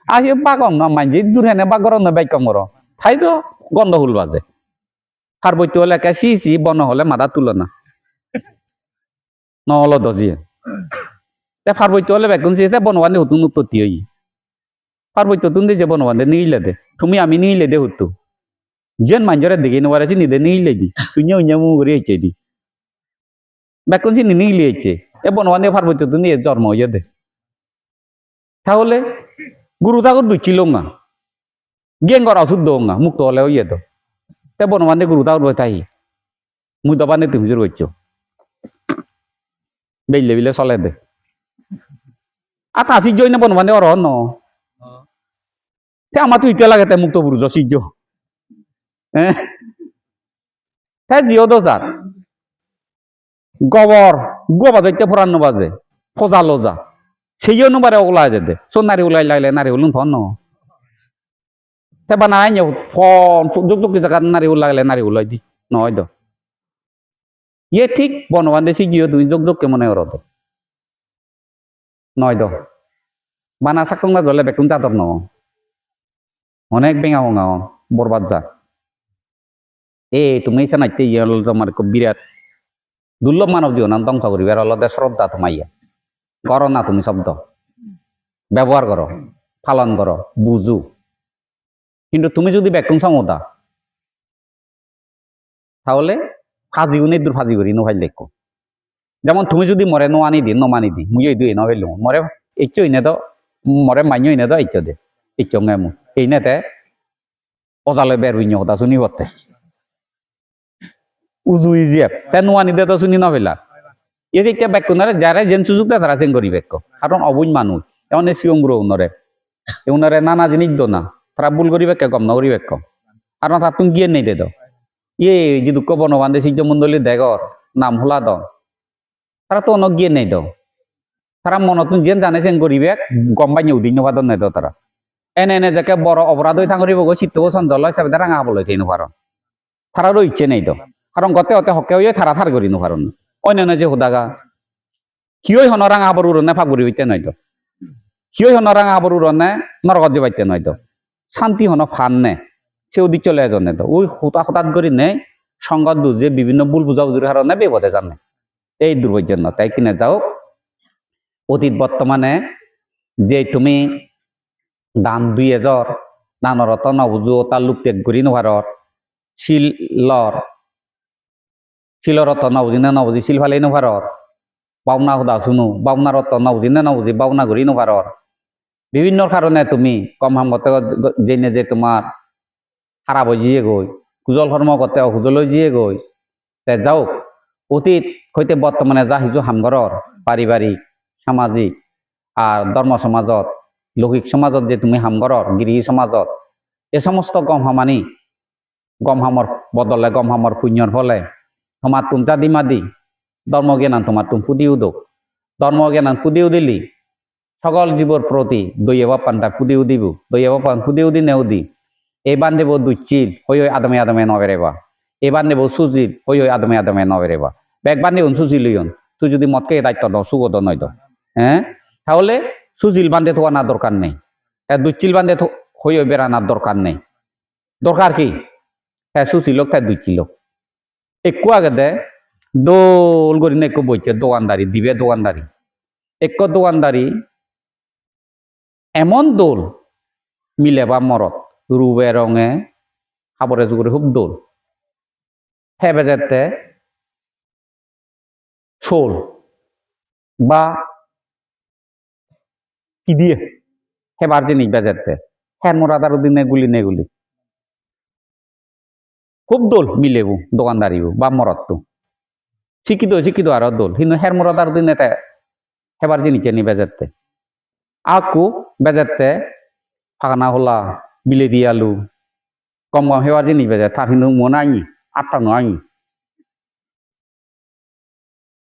আর ইয়ে বাগম না মাইজি দূরে বাগর বাইকম কর ঠাই তো গন্ধহুল বাজে পার্বত্য হলে সি বন হলে মাথা তুলে না নহল দজিয়ে তে পার্বত্য হলে বেকুন সি বনবান্ধে হুতুন উৎপত্তি হই পার্বত্য তুন যে বনবান্ধে নিলে দে তুমি আমি নিলে দে হুতু যেন মানুষের দেখে নেবার আছে নিদে নিলে দি শূন্য অন্য মুখ করে হচ্ছে দি বেকুন সি নিলে হচ্ছে এ বনবান্ধে পার্বত্য তুন জন্ম হইয়া দে তাহলে গুরু ঠাকুর দুচ্ছিল না গেং করা শুদ্ধ না মুক্ত হলে হইয়া তো তে বনবান্ধে গুরু ঠাকুর বই থাকি মুই দবানে তুমি জোর করছো বেলে বিলে চলে দে আর তা সিজ্জ না বনবান্ধে অর ন আমার তো ইটা লাগে মুক্ত পুরুষ সিজ্জ হ্যাঁ জিও তো যাক গবর গোবা যাইতে ফোরান্ন বাজে ফজা লজা সেইও নবারে ওলা যেতে সো নারী ওলাই লাগলে নারী ওলুন ফন বা নাই ফোন যুগ জায়গা নারী লাগলে নারী ওলাই দি নয় তো ইয়ে ঠিক বনবান্ধে সিজিও তুমি যোগ মনে করো তো নয় তো বানা সাকং না জলে বেকুন চাদর ন অনেক বেঙা হঙা বরবাদ যা তুমি চানাইতে ইয়ে তোমার বিরাট দুর্লভ মানব জীবন ধ্বংস করিবে আর অলদে শ্রদ্ধা তোমাইয়া করো না তুমি শব্দ ব্যবহার করো পালন করো বুঝু কিন্তু তুমি যদি বেকুন সমতা তাহলে ফাজিও নেই দূর ফাজি করি নোভাই লেখো যেমন তুমি যদি মরে নোয়ানি দি নমানি দি মুই এই দুই নভেল মরে ইচ্ছো ইনে তো মরে মান্য ইনে তো ইচ্ছো দে ইচ্ছো মু এই নেতে অজালে বের হইন্য কথা শুনি বতে উজু ইজিয়াপ তে নোয়ানি দে তো শুনি নভেলা এই যে বেকুনারে যারা যেন সুযোগ দেয় তারা চেন করি বেক কারণ অবুঝ মানুষ এমন সিয়ংগ্র উনরে নানা জিনিস দো না তারা ভুল করি বেক কম না করি বেক কারণ তার তুমি গিয়ে নেই দে তো ইয়ে যে দুঃখ বনবান্ধে সিজ্জ মন্ডলী দেগর নাম হলা দ তারা তো অনেক গিয়ে নেই দ তারা মনত যেন জানে চেন করিবে গম পাই উদিন নবাদন নেই তারা এনে যাকে বড় অপরাধ হয়ে থাকি বগো চিত্ত চঞ্চল হিসাবে রাঙা হবলৈ থাকি নপার তারারও ইচ্ছে নেই তো কারণ গতে অতে হকে হয়ে থারা থার করি নপার অন্য যে হুদাগা কিয় হন রাঙা আবার উড়নে ফাগুরি হইতে নয় তো কিয় হন রাঙা আবার উড়নে নরকত যে পাইতে নয় তো শান্তি হন ফান নে সে ওদিক চলে এজনে তো ওই হতাহতাত করি নেই সংঘাত বুঝে বিভিন্ন ভুল বুঝাবুঝির কারণে বিপদে জানে এই দুর্ভাগ্যের তাই কিনে যাও অতীত বর্তমানে যে তুমি দান দুই এজর দানৰ অত নবুজো তার লোক ত্যাগ করি নোভারর শিলর অত নবুজি না নবুজি শিল ফালে নোভারর বাউনা হুদা শুনো বাউনার অর্থ নাউজি না নাউজি বাউনা ঘুরি নভারর বিভিন্ন কারণে তুমি কম হাম করতে জেনে যে তোমার খারাপ হয়ে জিয়ে গই কুজল কর্ম করতে অকুজল হয়ে জিয়ে গই তে যাও অতীত হইতে বর্তমানে যা হিজু হামঘরর পারিবারিক সামাজিক আর ধর্ম সমাজত লৌকিক সমাজত যে তুমি হামঘরর গৃহী সমাজত এ সমস্ত গম হামানি গম হামর বদলে গম হামর পুণ্যর ফলে তোমার তুম জাদি মাদি ধর্মজ্ঞান তোমার তুম ফুদিও দো ধর্মজ্ঞান ফুদিও দিলি সকল জীবর প্রতি দইয়ে বাপানটা ফুদিও দিব দইয়ে বাপান ফুদিও দি নেও দি এবার নেব দুচ্চিল হই আদমে আদমে নবেরেবা এবার নেব সুজিল হই আদমে আদমে নবেরেবা একবার নেব সুজিল লইন তুই যদি মতকে দায়িত্ব দাও সুগত নয় তো হ্যাঁ তাহলে সুজিল বান্ধে তো আনার দরকার নেই দুচ্চিল বান্ধে হই বেড়ানোর দরকার নেই দরকার কি হ্যাঁ সুচিল তাই দুচ্ছিল একটু আগে দে দোল করি না একটু বইছে দোকানদারি দিবে দোকানদারি একটু দোকানদারি এমন দোল মিলে বা মরত রূপে রঙে খাবরে জুগরে খুব দোল হেবে যেতে শোল বা কি দিয়ে হেবার জিনিস বেজাতে হ্যাঁ মোরাদার দিনে গুলি নেগুলি খুব দোল মিলেবু দোকানদারিও বা মরত তো শিক্ষিত আর দোল কিন্তু হের মোরাদার দিনে হেবার জিনিস নি বেজাতে আকু বেজাতে ফাঁকানা হলা বিলেতি আলু কম কম হেবার জিনিস বেজা তার কিন্তু মনে আনি আটটা নয়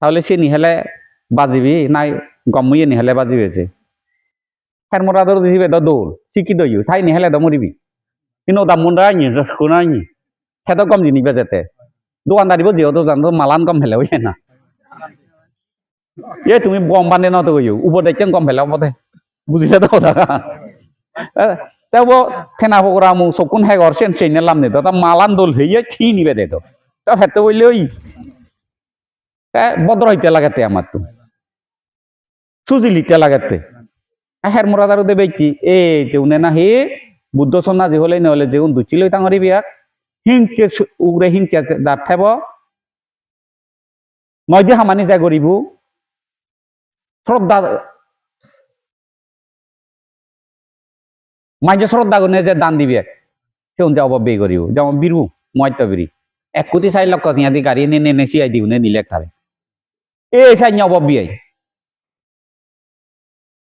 তাহলে সে নিহেলে বাজিবি নাই গমইয়ে নিহেলে বাজিবেছে হের মোরাদার দিবি দোল শিক্ষিত ইউ তাই নিহেলে দ মরিবি কিন্তু দাম মন আনি শুনা আনি হেদ কম জিনিস বেজাতে দোকানদারিবো দিও তো জানো মালান কম হেলে হইয়ে না এ তুমি গম বান্ধে ন তো গইও উপর দেখছেন গম ফেলা পথে বুঝিলে তো কথা তেও থেনা পকরা মু সকুন হে ঘর সেন চেনে লাম নে তো তা মালান দোল হইয়ে খি নিবে দে তো তা হেতে বইলে ওই বদ্র হইতে লাগাতে আমার তো সুজিলিতে লাগাতে হের মোরাদারু দে ব্যক্তি এ যেউনে না হে বুদ্ধ সন্ন্যাসী হলে নহলে যেউন দুচিল তাঙরি বিয়াক হিংচে উগরে হিংচে দাঁত থেব নয় দিয়ে হামানি যা গরিবু শ্রদ্ধা মাঝে শ্রদ্ধা গুনে যে দান দিবে সে যা অভাব বে করিব যেমন বিরু ময়তা বিরি 1,4,00,000 টিয়া দি গাড়ি নে নে সিআই দিউ নে নিলে তারে এ সাই অভাব বিয়াই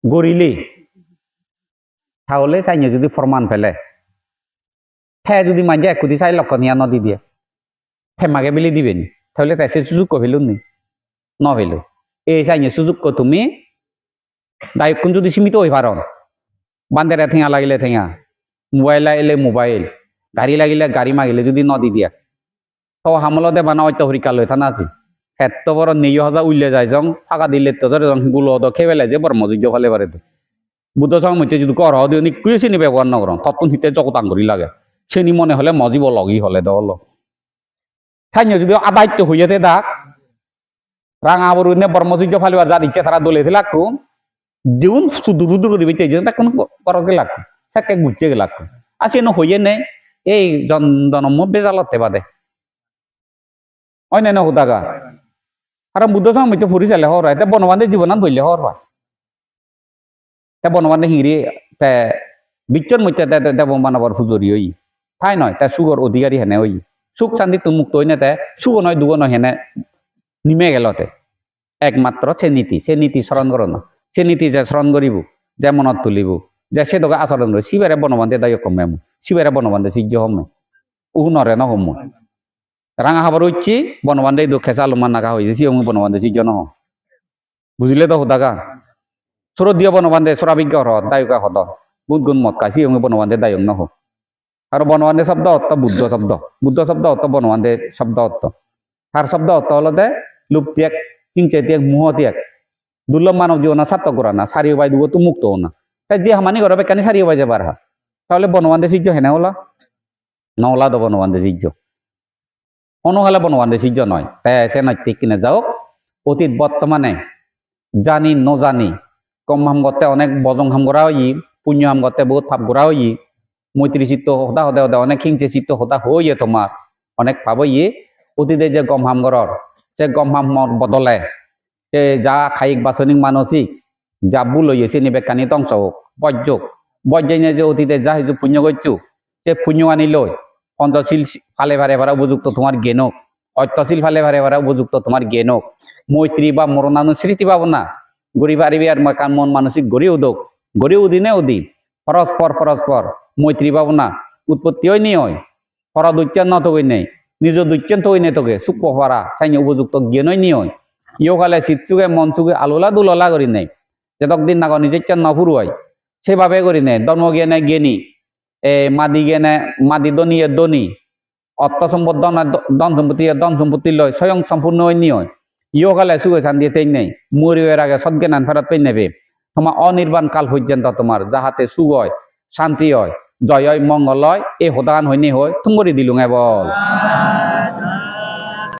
গরিলে তাহলে চাইনে যদি ফরমান ফেলে হ্যাঁ যদি মাঝে 1,4,00,000 টিয়া নদী দিয়ে থেমাকে বিলি দিবেন তাহলে তাই সে সুযোগ কহিলুন নি ন হইল এই চাইনে সুযোগ তুমি দায়িত্ব যদি সীমিত হই পারন বান্ধেরা ঠেঙা লাগিলে ঠেঙা মোবাইল লাগিলে মোবাইল গাড়ি লাগিলে গাড়ি মাগিলে যদি নদী দিয়া তো হামলতে বানা অত্য হরিকা লৈ থানা আছে হেত বড় নেই হাজা উল্লে যায় যং ফাঁকা দিলে তো গুলো খেবেলে যে বড় মজুদ্য ফালে পারে তো বুদ্ধ সঙ্গ মধ্যে যদি কর দিও নি কুয়ে চিনি ব্যবহার নগর তখন হিতে জগতাং করি লাগে চেনি মনে হলে মজিব লগি হলে দল সাইন্য যদি আদায়িত্ব হইয়াতে দাক রাঙা বড় নে বড় মজুদ্য ফালিবার যার ইচ্ছা তারা দলে লাগতো যেউন সুদূর দূর করিবে যেন তা কোনো করকে লাগতো সাকে গুচ্ছে লাগতো আছে ন হইয়ে নেই এই জন্ম বেজালতে বাদে অন্যান্য হুদাগা আর বুদ্ধ সঙ্গ মধ্যে ফুরি চালে হর হয় বনবান্ধে জীবনাত বললে হর হয় বনবান্ধে হিংরি বিচ্ছর মধ্যে দেব মানবর ফুজরি হই তাই নয় তার সুগর অধিকারী হেনে হই সুখ শান্তি তো মুক্ত হই না তাই সুগ নয় দুগ নয় হেনে নিমে গেলতে একমাত্র সে নীতি স্মরণ করো না সে নীতি যে স্মরণ করিব যে মনত তুলিব যে সে তোকে আচরণ করি শিবেরে বনবান্ধে দায় কমে শিবেরে বনবান্ধে সিজ্জ হমে উহ নরে ন হম রাঙা খাবার হচ্ছি বনবান্ধে দুঃখে চালুমান নাকা হয়েছে সিও বনবান্ধে সিজ্জ নহ বুঝলে তো হুদাগা সুরত দিয়ে বনবান্ধে সরাবিজ্ঞ হর দায়কা হদ বুধ গুণ মত কাশি বনবান্ধে দায়ক নহ আর বনবান্ধে শব্দ অর্থ বুদ্ধ শব্দ অর্থ বনবান্ধে শব্দ অর্থ তার শব্দ অর্থ হলো দে লুপ ত্যাগ হিংসে ত্যাগ মোহ ত্যাগ দুর্লভ মানব জীবন সাত্য করা না সারিও বাই দুগো তো মুক্ত হো না তাই যে হামানি করে বেকানি সারিও বাই যাবার তাহলে বনবান্ধে সিজ্জ হেনে হলা নওলা তো বনবান্ধে সিজ্জ অনুহালে বনবান্ধে সিজ্জ নয় তাই সে নৈতিক কিনে যাও অতীত বর্তমানে জানি ন জানি কম হাম করতে অনেক বজং হাম করা হই পুণ্য হাম করতে বহুত পাপ করা হই মৈত্রী চিত্ত হতা হতে হতে অনেক হিংসে চিত্ত হতা হইয়ে তোমার অনেক পাব ইয়ে অতীতে যে গম হাম করর সে গম হাম বদলে যা খাইক বাসনিক মানসিক যা ভুল হয়েছে নিবেকানি ধ্বংস হোক বজ্জক বজ্জাইনে যে অতীতে যা হয়েছে পুণ্য করছু সে পুণ্য আনি লই পঞ্চশীল ফালে ভারে ভাড়া উপযুক্ত তোমার জ্ঞানক অত্যশীল ফালে ভারে ভাড়া উপযুক্ত তোমার জ্ঞানক মৈত্রী বা মরণানুস্মৃতি ভাবনা গরিব আরিবি আর কান মন মানসিক গড়ি উদক গড়ি উদিনে উদি পরস্পর মৈত্রী ভাবনা উৎপত্তি হয় নি হয় পর দৈত্যান ন তৈ নেই নিজ দৈত্যান তৈ নেই তোকে সুখ পারা সাইনে উপযুক্ত জ্ঞানই নি হয় ইয়কালে শীত চুকে মন চুকে আলোলা দুললা করি নেই যেতকদিন নাগ নিজের চান নফুরু হয় সেভাবে করি নেই ধর্ম জ্ঞানে জ্ঞানী মাদি জ্ঞানে মাদি ধনী ধনী অর্থ সম্পদ ধন সম্পত্তি লয় স্বয়ং সম্পূর্ণ হয় নি হয় ইয়কালে সুখে শান্তি তেই নেই মরিবের আগে সজ্ঞান ফেরত পেয়ে নেবে তোমার অনির্বাণ কাল পর্যন্ত তোমার যাহাতে সুখ হয় শান্তি হয় জয় হয় মঙ্গল হয় এই হদান হয়নি হয় তুমি দিলুঙে বল